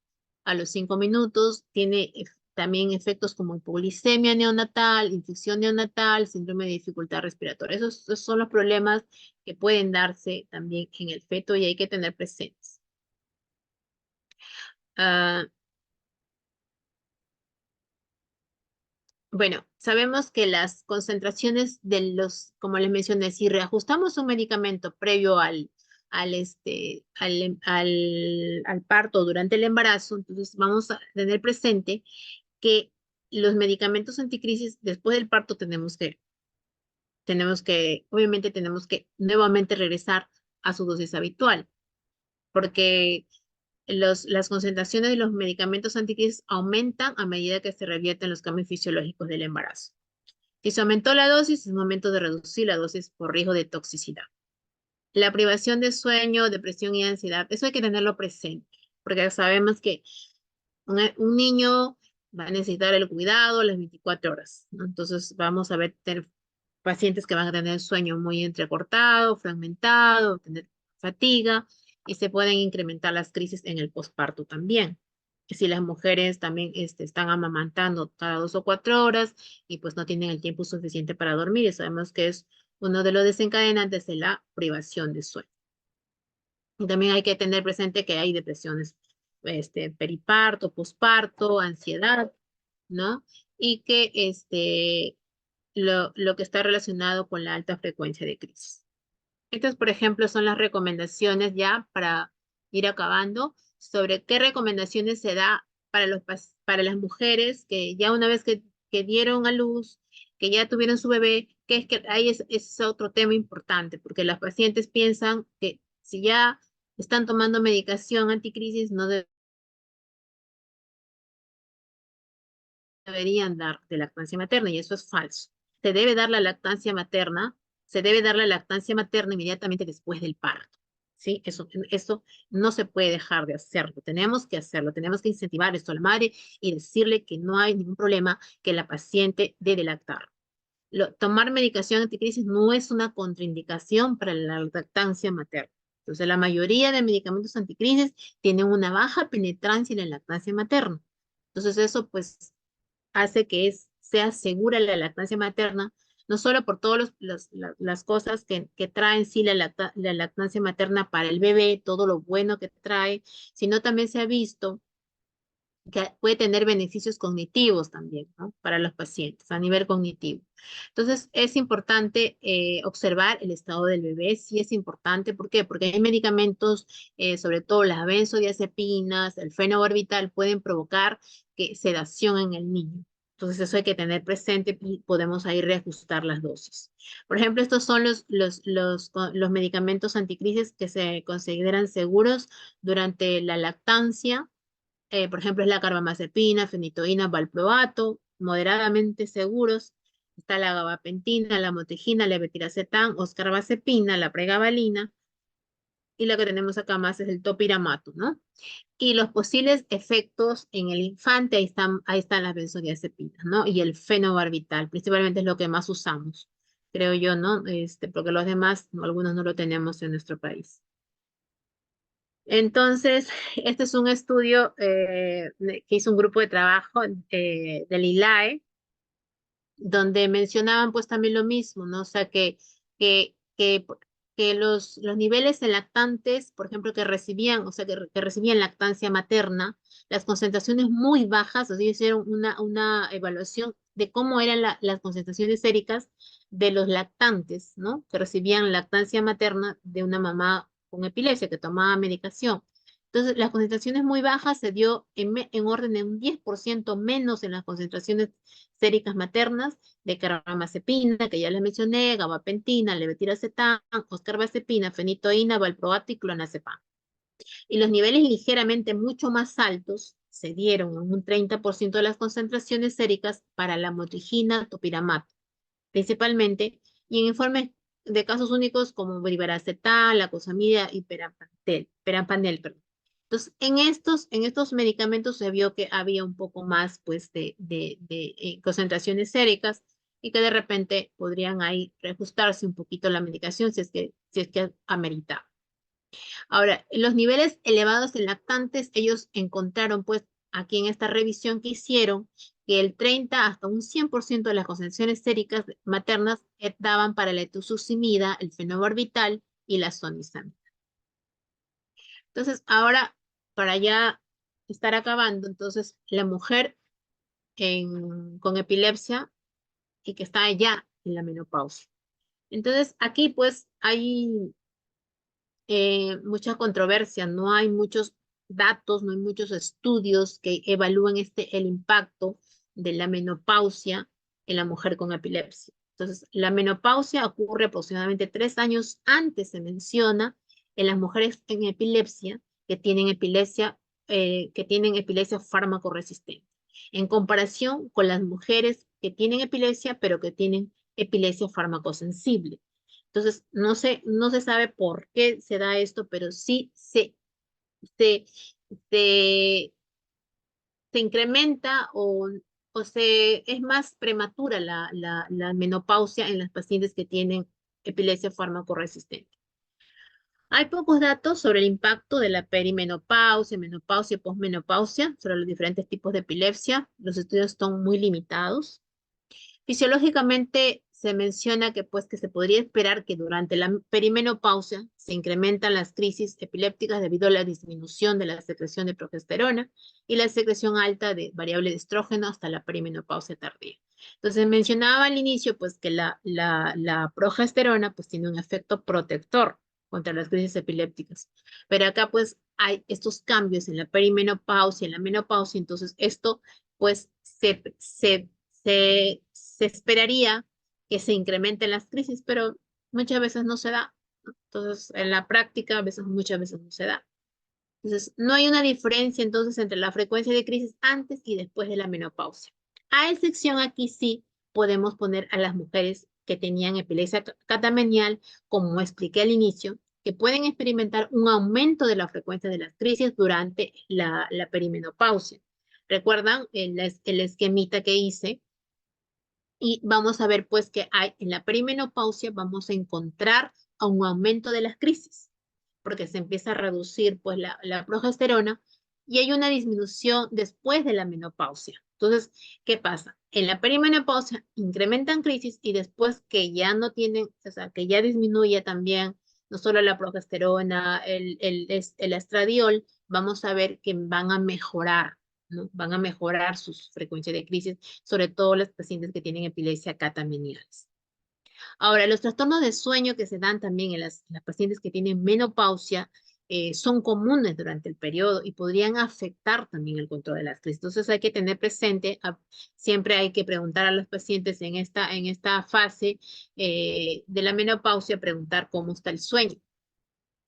a los 5 minutos, tiene también efectos como hipoglicemia neonatal, infección neonatal, síndrome de dificultad respiratoria. Esos son los problemas que pueden darse también en el feto y hay que tener presentes. Ah, Bueno, sabemos que las concentraciones como les mencioné, si reajustamos un medicamento previo al parto durante el embarazo, entonces vamos a tener presente que los medicamentos anticrisis después del parto obviamente tenemos que nuevamente regresar a su dosis habitual, porque las concentraciones de los medicamentos anticrisis aumentan a medida que se revierten los cambios fisiológicos del embarazo. Si se aumentó la dosis, es momento de reducir la dosis por riesgo de toxicidad. La privación de sueño, depresión y ansiedad, eso hay que tenerlo presente, porque sabemos que un niño va a necesitar el cuidado las 24 horas, ¿no? Entonces vamos a tener pacientes que van a tener sueño muy entrecortado, fragmentado, tener fatiga y se pueden incrementar las crisis en el posparto también. Si las mujeres también están amamantando cada 2 o 4 horas y pues no tienen el tiempo suficiente para dormir, y sabemos que es uno de los desencadenantes de la privación de sueño. Y también hay que tener presente que hay depresiones, periparto, posparto, ansiedad, ¿no? Y que lo que está relacionado con la alta frecuencia de crisis. Estas, por ejemplo, son las recomendaciones ya para ir acabando sobre qué recomendaciones se da para las mujeres que ya una vez que dieron a luz, que ya tuvieron su bebé, que es que ahí es otro tema importante, porque las pacientes piensan que si ya están tomando medicación anticrisis, no deben deberían dar de lactancia materna, y eso es falso. Se debe dar la lactancia materna, se debe dar la lactancia materna inmediatamente después del parto. ¿Sí? Eso no se puede dejar de hacerlo, tenemos que incentivar esto a la madre y decirle que no hay ningún problema que la paciente debe lactar. Tomar medicación anticrisis no es una contraindicación para la lactancia materna. Entonces, la mayoría de medicamentos anticrisis tienen una baja penetrancia en la lactancia materna. Entonces, eso pues hace que sea segura la lactancia materna, no solo por todas las cosas que traen sí la lactancia materna para el bebé, todo lo bueno que trae, sino también se ha visto que puede tener beneficios cognitivos también, ¿no? Para los pacientes a nivel cognitivo. Entonces, es importante observar el estado del bebé, sí es importante. ¿Por qué? Porque hay medicamentos, sobre todo las benzodiazepinas, el fenobarbital, pueden provocar sedación en el niño. Entonces, eso hay que tener presente y podemos ahí reajustar las dosis. Por ejemplo, estos son los medicamentos anticrisis que se consideran seguros durante la lactancia. Por ejemplo, es la carbamazepina, fenitoína, valproato, moderadamente seguros. Está la gabapentina, la motejina, la levetiracetam, oscarbazepina, la pregabalina, y lo que tenemos acá más es el topiramato, ¿no? Y los posibles efectos en el infante, ahí están las benzodiazepinas, ¿no? Y el fenobarbital, principalmente es lo que más usamos, creo yo, ¿no? Porque los demás, algunos no lo tenemos en nuestro país. Entonces, este es un estudio que hizo un grupo de trabajo del ILAE, donde mencionaban pues también lo mismo, ¿no? O sea, que, que, que los niveles en lactantes, por ejemplo, que recibían, o sea, que recibían lactancia materna, las concentraciones muy bajas, o sea, hicieron una evaluación de cómo eran las concentraciones séricas de los lactantes, ¿no? Que recibían lactancia materna de una mamá con epilepsia que tomaba medicación. Entonces, las concentraciones muy bajas se dio en orden de un 10% menos en las concentraciones séricas maternas de carbamazepina, que ya les mencioné, gabapentina, levetiracetam, oscarbazepina, fenitoína, valproato y clonazepam. Y los niveles ligeramente mucho más altos se dieron en un 30% de las concentraciones séricas para la motrigina, topiramato, principalmente, y en informes de casos únicos como brivaracetal, lacosamida y perampanel, perdón. Entonces, en estos medicamentos se vio que había un poco más, pues, de concentraciones séricas y que de repente podrían ahí reajustarse un poquito la medicación si es que amerita. Ahora, los niveles elevados de lactantes, ellos encontraron, pues, aquí en esta revisión que hicieron, que el 30 hasta un 100% de las concentraciones séricas maternas daban para la etusucimida, el fenobarbital y la sonisamida. Entonces, ahora, para ya estar acabando, entonces, la mujer con epilepsia y que está ya en la menopausia. Entonces, aquí, pues, hay mucha controversia, no hay muchos datos, no hay muchos estudios que evalúen el impacto de la menopausia en la mujer con epilepsia. Entonces, la menopausia ocurre aproximadamente 3 años antes, se menciona, en las mujeres en epilepsia que tienen epilepsia fármaco resistente, en comparación con las mujeres que tienen epilepsia, pero que tienen epilepsia fármaco-sensible. Entonces, no se sabe por qué se da esto, pero sí se, se, se incrementa o es más prematura la menopausia en las pacientes que tienen epilepsia fármaco-resistente. Hay pocos datos sobre el impacto de la perimenopausia, menopausia y posmenopausia sobre los diferentes tipos de epilepsia. Los estudios son muy limitados. Fisiológicamente se menciona que se podría esperar que durante la perimenopausia se incrementan las crisis epilépticas debido a la disminución de la secreción de progesterona y la secreción alta de variable de estrógeno hasta la perimenopausia tardía. Entonces mencionaba al inicio pues que la progesterona pues tiene un efecto protector contra las crisis epilépticas, pero acá pues hay estos cambios en la perimenopausia, en la menopausia, entonces esto pues se esperaría que se incrementen las crisis, pero muchas veces no se da. Entonces, en la práctica, muchas veces no se da. Entonces, no hay una diferencia entonces entre la frecuencia de crisis antes y después de la menopausia. A excepción aquí sí podemos poner a las mujeres que tenían epilepsia catamenial, como expliqué al inicio, que pueden experimentar un aumento de la frecuencia de las crisis durante la perimenopausia. ¿Recuerdan el esquemita que hice? Y vamos a ver pues que hay en la perimenopausia vamos a encontrar un aumento de las crisis, porque se empieza a reducir pues la progesterona y hay una disminución después de la menopausia. Entonces, ¿qué pasa? En la perimenopausia incrementan crisis y después que ya no tienen, o sea, que ya disminuye también no solo la progesterona, el estradiol, vamos a ver que van a mejorar, ¿no? Van a mejorar su frecuencia de crisis, sobre todo los pacientes que tienen epilepsia catameniales. Ahora, los trastornos de sueño que se dan también en las pacientes que tienen menopausia son comunes durante el periodo y podrían afectar también el control de las crisis. Entonces hay que tener presente, siempre hay que preguntar a los pacientes en esta fase de la menopausia, preguntar cómo está el sueño,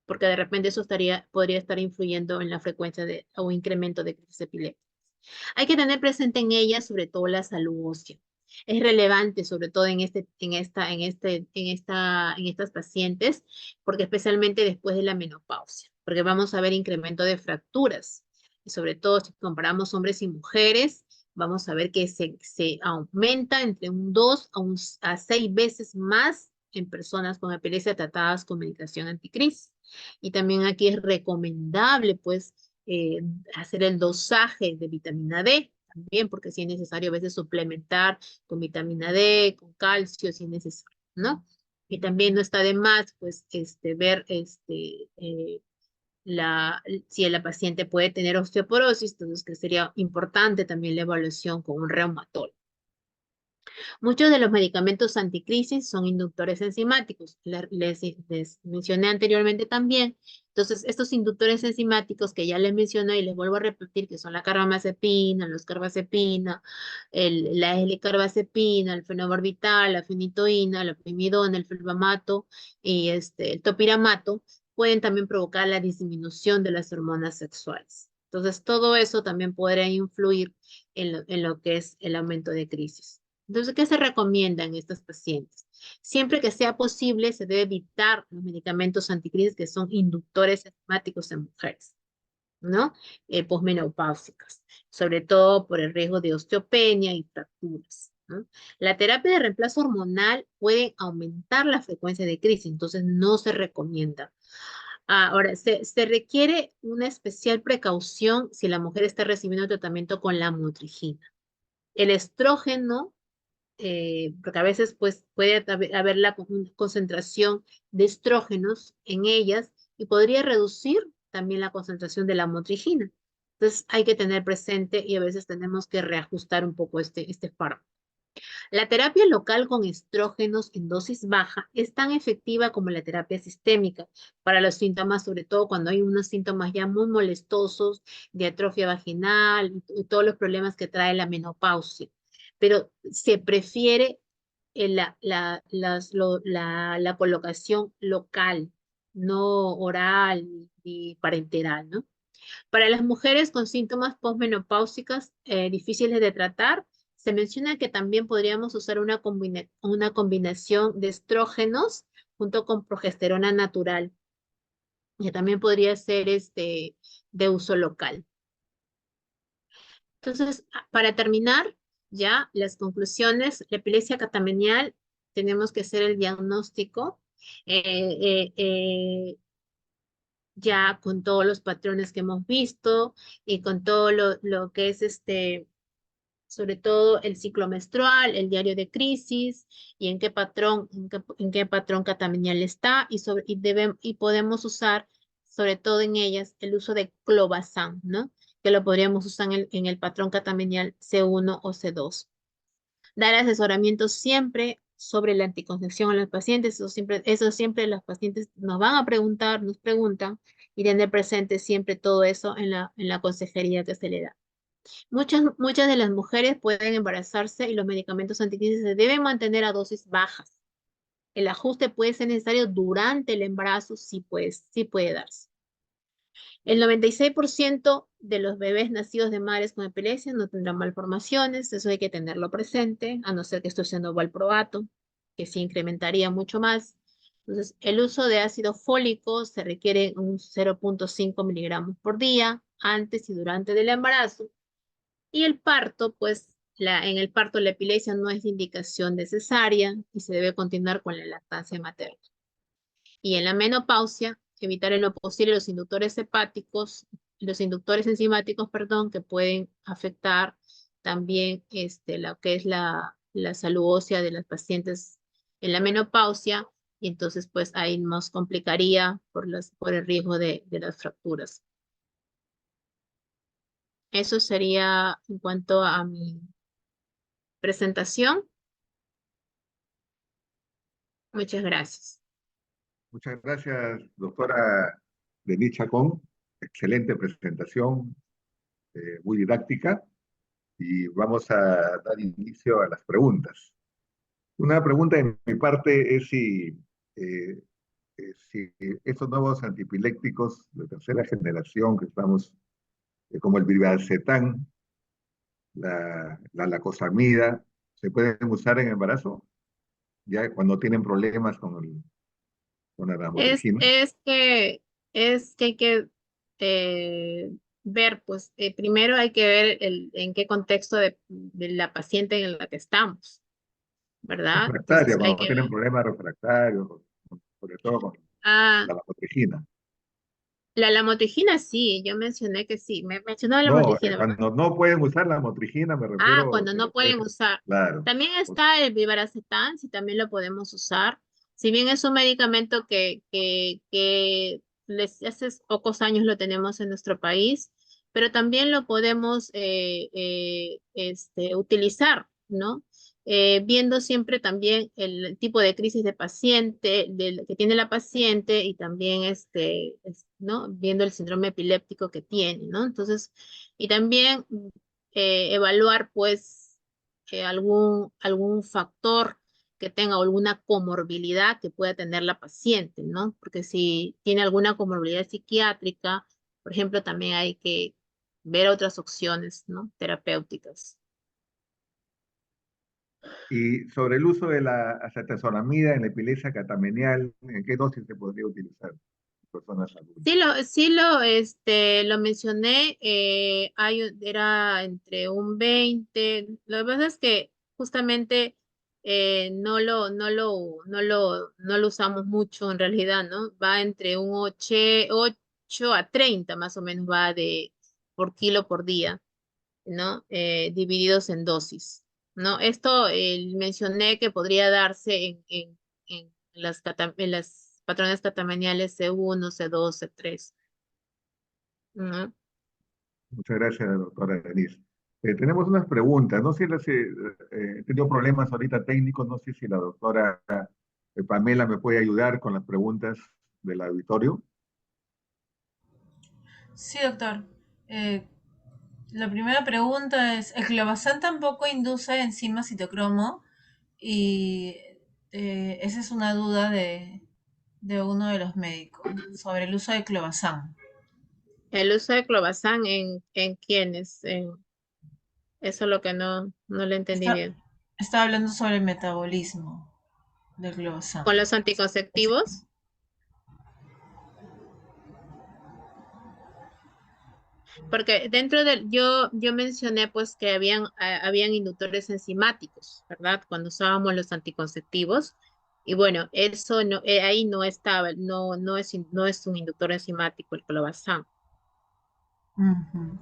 porque de repente eso podría estar influyendo en la frecuencia o incremento de crisis epilépticas. Hay que tener presente en ella sobre todo la salud ósea. Es relevante, sobre todo en estas pacientes, porque especialmente después de la menopausia, porque vamos a ver incremento de fracturas. Y sobre todo si comparamos hombres y mujeres, vamos a ver que se aumenta entre un 2 a 6 veces más en personas con epilepsia tratadas con medicación anticrisis. Y también aquí es recomendable, pues, eh, hacer el dosaje de vitamina D también, porque si es necesario a veces suplementar con vitamina D, con calcio, si es necesario, ¿no? Y también no está de más, pues, ver si la paciente puede tener osteoporosis, entonces que sería importante también la evaluación con un reumatólogo. Muchos de los medicamentos anticrisis son inductores enzimáticos. Les mencioné anteriormente también. Entonces, estos inductores enzimáticos que ya les mencioné y les vuelvo a repetir, que son la carbamazepina, los carbazepina, la L-carbazepina, el fenobarbital, la fenitoína, la primidona, el felbamato y el topiramato, pueden también provocar la disminución de las hormonas sexuales. Entonces, todo eso también podría influir en lo que es el aumento de crisis. Entonces, ¿qué se recomienda en estos pacientes? Siempre que sea posible, se debe evitar los medicamentos anticrisis que son inductores enzimáticos en mujeres, ¿no? Posmenopáusicas, sobre todo por el riesgo de osteopenia y fracturas, ¿no? La terapia de reemplazo hormonal puede aumentar la frecuencia de crisis, entonces no se recomienda. Ahora, se requiere una especial precaución si la mujer está recibiendo tratamiento con la motrigina. El estrógeno porque a veces pues, puede haber la concentración de estrógenos en ellas y podría reducir también la concentración de la motrigina. Entonces hay que tener presente y a veces tenemos que reajustar un poco este fármaco. La terapia local con estrógenos en dosis baja es tan efectiva como la terapia sistémica para los síntomas, sobre todo cuando hay unos síntomas ya muy molestosos de atrofia vaginal y todos los problemas que trae la menopausia. Pero se prefiere la colocación local, no oral ni parenteral, ¿no? Para las mujeres con síntomas postmenopáusicas difíciles de tratar, se menciona que también podríamos usar una combinación de estrógenos junto con progesterona natural, que también podría ser de uso local. Entonces, para terminar, ya las conclusiones, la epilepsia catamenial, tenemos que hacer el diagnóstico. Eh, eh, eh, ya con todos los patrones que hemos visto y con todo lo que es sobre todo el ciclo menstrual, el diario de crisis y en qué patrón, en qué patrón catamenial está y podemos usar sobre todo en ellas el uso de clobazam, ¿no? Que lo podríamos usar en el patrón catamenial C1 o C2. Dar asesoramiento siempre sobre la anticoncepción a los pacientes, eso siempre las pacientes nos van a preguntar, nos preguntan, y tener presente siempre todo eso en la consejería que se le da. Muchas de las mujeres pueden embarazarse y los medicamentos anticrisis se deben mantener a dosis bajas. El ajuste puede ser necesario durante el embarazo, sí puede darse. El 96% de los bebés nacidos de madres con epilepsia no tendrán malformaciones, eso hay que tenerlo presente, a no ser que esto sea no valproato, que sí incrementaría mucho más. Entonces, el uso de ácido fólico se requiere un 0,5 miligramos por día, antes y durante el embarazo. Y el parto, pues en el parto la epilepsia no es de indicación de cesárea y se debe continuar con la lactancia materna. Y en la menopausia, evitar en lo posible los inductores hepáticos, los inductores enzimáticos, perdón, que pueden afectar también lo que es la salud ósea de las pacientes en la menopausia, y entonces pues ahí nos complicaría por el riesgo de las fracturas. Eso sería en cuanto a mi presentación. Muchas gracias. Muchas gracias, doctora Denise Chacón. Excelente presentación, muy didáctica. Y vamos a dar inicio a las preguntas. Una pregunta de mi parte es eh, si estos nuevos antipilépticos de tercera generación que estamos, como el Brivacetán, la lacosamida, ¿se pueden usar en embarazo? Ya cuando tienen problemas con la Es, motrigina. es que, es que hay que ver, pues primero hay que ver en qué contexto de la paciente en la que estamos, ¿verdad? Refractaria, Entonces hay cuando que tienen ver. problemas refractarios, sobre todo con Ah, la motrigina. la lamotrigina sí, yo mencioné que sí, me mencionó la No, lamotrigina, ¿verdad? cuando no pueden usar la motrigina, me Ah, refiero cuando que no después, pueden usar. claro. También está el Vivaracetán, si también lo podemos usar. Si bien es un medicamento que hace pocos años lo tenemos en nuestro país, pero también lo podemos utilizar, ¿no? Viendo siempre también el tipo de crisis de paciente, que tiene la paciente y también ¿no? Viendo el síndrome epiléptico que tiene, ¿no? Entonces, y también evaluar pues algún factor que tenga alguna comorbilidad que pueda tener la paciente, ¿no? Porque si tiene alguna comorbilidad psiquiátrica, por ejemplo, también hay que ver otras opciones, ¿no? Terapéuticas. Y sobre el uso de la acetazolamida en la epilepsia catamenial, ¿en qué dosis se podría utilizar en personas adultas? Sí lo mencioné, era entre un 20. Lo que pasa es que justamente no lo usamos mucho en realidad, ¿no? Va entre un 8 a 30 más o menos va por kilo por día, ¿no? Divididos en dosis, ¿no? Esto mencioné que podría darse en las patrones catameniales C1, C2, C3, ¿no? Muchas gracias, doctora Denise. Tenemos unas preguntas. No sé si he tenido problemas ahorita técnicos. No sé si la doctora Pamela me puede ayudar con las preguntas del auditorio. Sí, doctor. Eh, la primera pregunta es, ¿el clobazam tampoco induce enzimas citocromo? Y esa es una duda de uno de los médicos sobre el uso de clobazam. El uso de clobazam en quiénes, eso es lo que no le entendí Está, bien. está hablando sobre el metabolismo del clobazam. Con los anticonceptivos, porque yo mencioné pues que habían inductores enzimáticos, ¿verdad? Cuando usábamos los anticonceptivos. Y bueno, eso no, ahí no estaba, no es un inductor enzimático el clobazam. Ujú.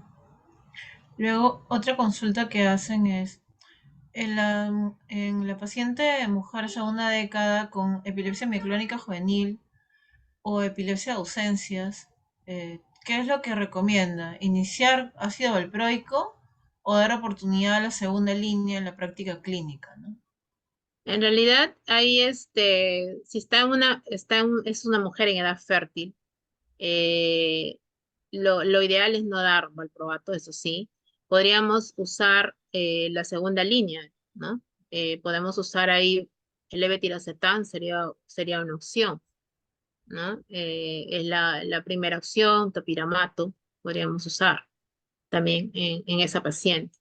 Luego, otra consulta que hacen es, en la paciente mujer segunda década con epilepsia miclónica juvenil o epilepsia de ausencias, ¿qué es lo que recomienda? ¿Iniciar ácido valproico o dar oportunidad a la segunda línea en la práctica clínica, ¿no? En realidad, ahí si es una mujer en edad fértil, eh, lo ideal es no dar valproato, eso sí. Podríamos usar la segunda línea, ¿no? Podemos usar ahí el levetiracetam, sería una opción. ¿no? Es la primera opción, topiramato, podríamos usar también en esa paciente.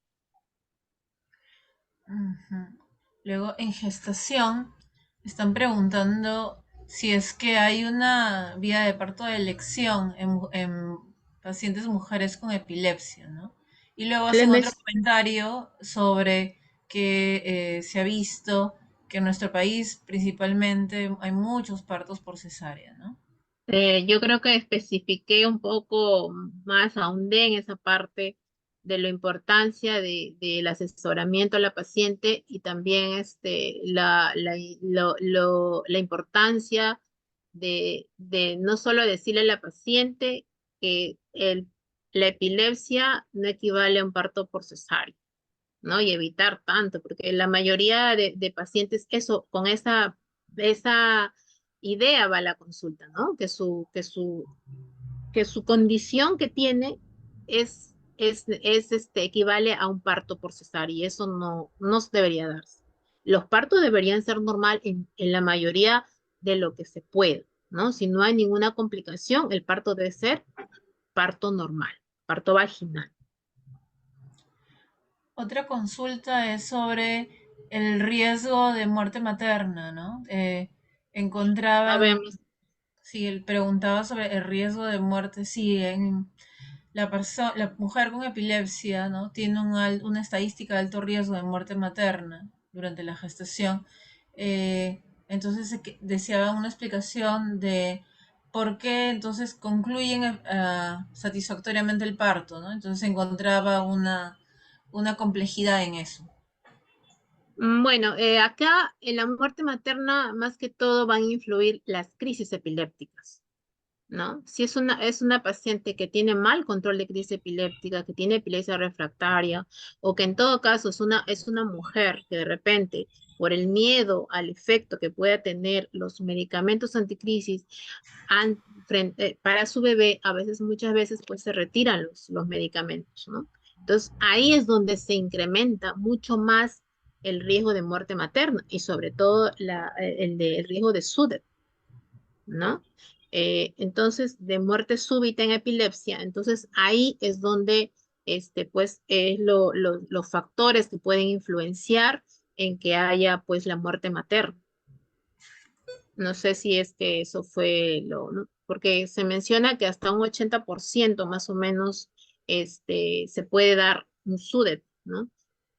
Ujú. Luego, en gestación, están preguntando si es que hay una vía de parto de elección en pacientes mujeres con epilepsia, ¿no? Y luego Les hacen otro comentario sobre que se ha visto que en nuestro país principalmente hay muchos partos por cesárea, ¿no? Yo creo que especifiqué un poco más, ahondé en esa parte de la importancia del asesoramiento a la paciente y también la importancia de no solo decirle a la paciente que la epilepsia no equivale a un parto por cesárea, ¿no? Y evitar tanto, porque la mayoría de pacientes, eso, con esa idea va a la consulta, ¿no? Que su condición que tiene equivale a un parto por cesárea, y eso no debería darse. Los partos deberían ser normal en la mayoría de lo que se puede, ¿no? Si no hay ninguna complicación, el parto debe ser parto normal, parto vaginal. Otra consulta es sobre el riesgo de muerte materna, ¿no? Encontraban, Sabemos. sí, él preguntaba sobre el riesgo de muerte, sí, en la mujer con epilepsia, ¿no? Tiene una estadística de alto riesgo de muerte materna durante la gestación. Entonces deseaban una explicación de por qué entonces concluyen satisfactoriamente el parto, ¿no? Entonces encontraba una complejidad en eso. Bueno, acá en la muerte materna más que todo van a influir las crisis epilépticas, ¿no? Si es una paciente que tiene mal control de crisis epiléptica, que tiene epilepsia refractaria, o que en todo caso es una mujer que de repente, por el miedo al efecto que pueda tener los medicamentos anticrisis para su bebé, muchas veces, pues se retiran los medicamentos, ¿no? Entonces, ahí es donde se incrementa mucho más el riesgo de muerte materna y sobre todo el riesgo de SUDEP, ¿no? Entonces, de muerte súbita en epilepsia, entonces ahí es donde, pues, es los factores que pueden influenciar en que haya, pues, la muerte materna. No sé si es que eso fue ¿no? Porque se menciona que hasta un 80% más o menos, se puede dar un SUDEP, ¿no?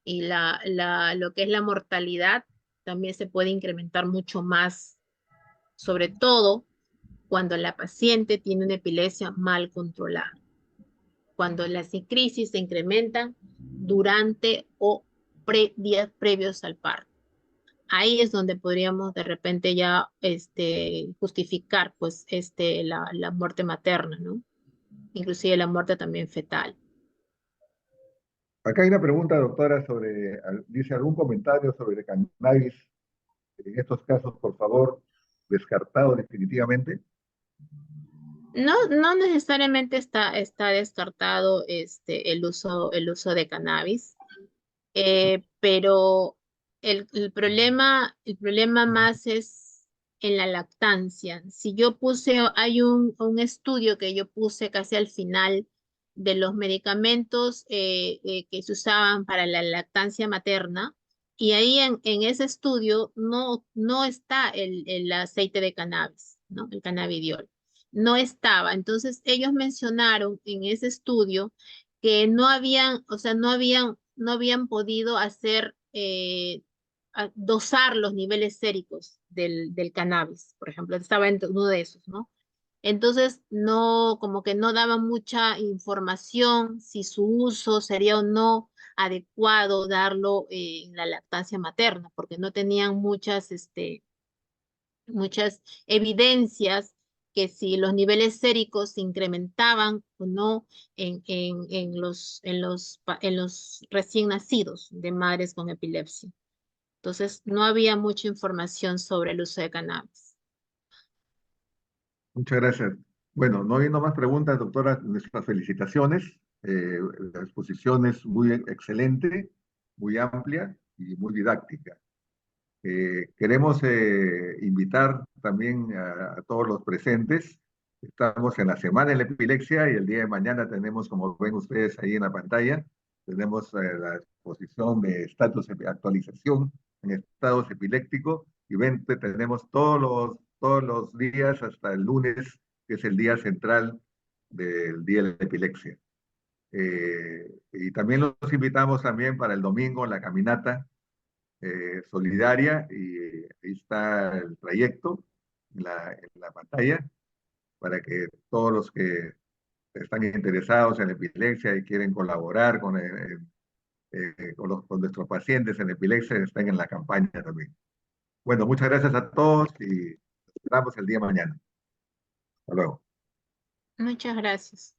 Y lo que es la mortalidad también se puede incrementar mucho más, sobre todo cuando la paciente tiene una epilepsia mal controlada, cuando las crisis se incrementan durante o días previos al parto. Ahí es donde podríamos de repente ya justificar pues la muerte materna, ¿no? Inclusive la muerte también fetal. Acá hay una pregunta, doctora, dice algún comentario sobre cannabis en estos casos, por favor, descartado definitivamente. No necesariamente está descartado el uso de cannabis, pero el problema más es en la lactancia. Hay un estudio que yo puse casi al final de los medicamentos que se usaban para la lactancia materna, y ahí en ese estudio no está el aceite de cannabis, ¿no? El cannabidiol. No estaba. Entonces ellos mencionaron en ese estudio que no habían, o sea, no habían podido dosar los niveles séricos del cannabis, por ejemplo, estaba en uno de esos, ¿no? Entonces, no, como que no daba mucha información si su uso sería o no adecuado darlo en la lactancia materna, porque no tenían muchas evidencias que si los niveles séricos se incrementaban o no en los recién nacidos de madres con epilepsia. Entonces, no había mucha información sobre el uso de cannabis. Muchas gracias. Bueno, no habiendo más preguntas, doctora, nuestras felicitaciones. La exposición es muy excelente, muy amplia y muy didáctica. Queremos invitar también a todos los presentes. Estamos en la Semana de la Epilepsia y el día de mañana tenemos, como ven ustedes ahí en la pantalla, tenemos la exposición de actualización en estados epilépticos y ven, tenemos todos los días hasta el lunes, que es el día central del Día de la Epilepsia. Y también los invitamos también para el domingo la caminata solidaria y ahí está el trayecto en la pantalla para que todos los que están interesados en la epilepsia y quieren colaborar con nuestros pacientes en epilepsia estén en la campaña también. Bueno, muchas gracias a todos y nos esperamos el día de mañana. Hasta luego. Muchas gracias.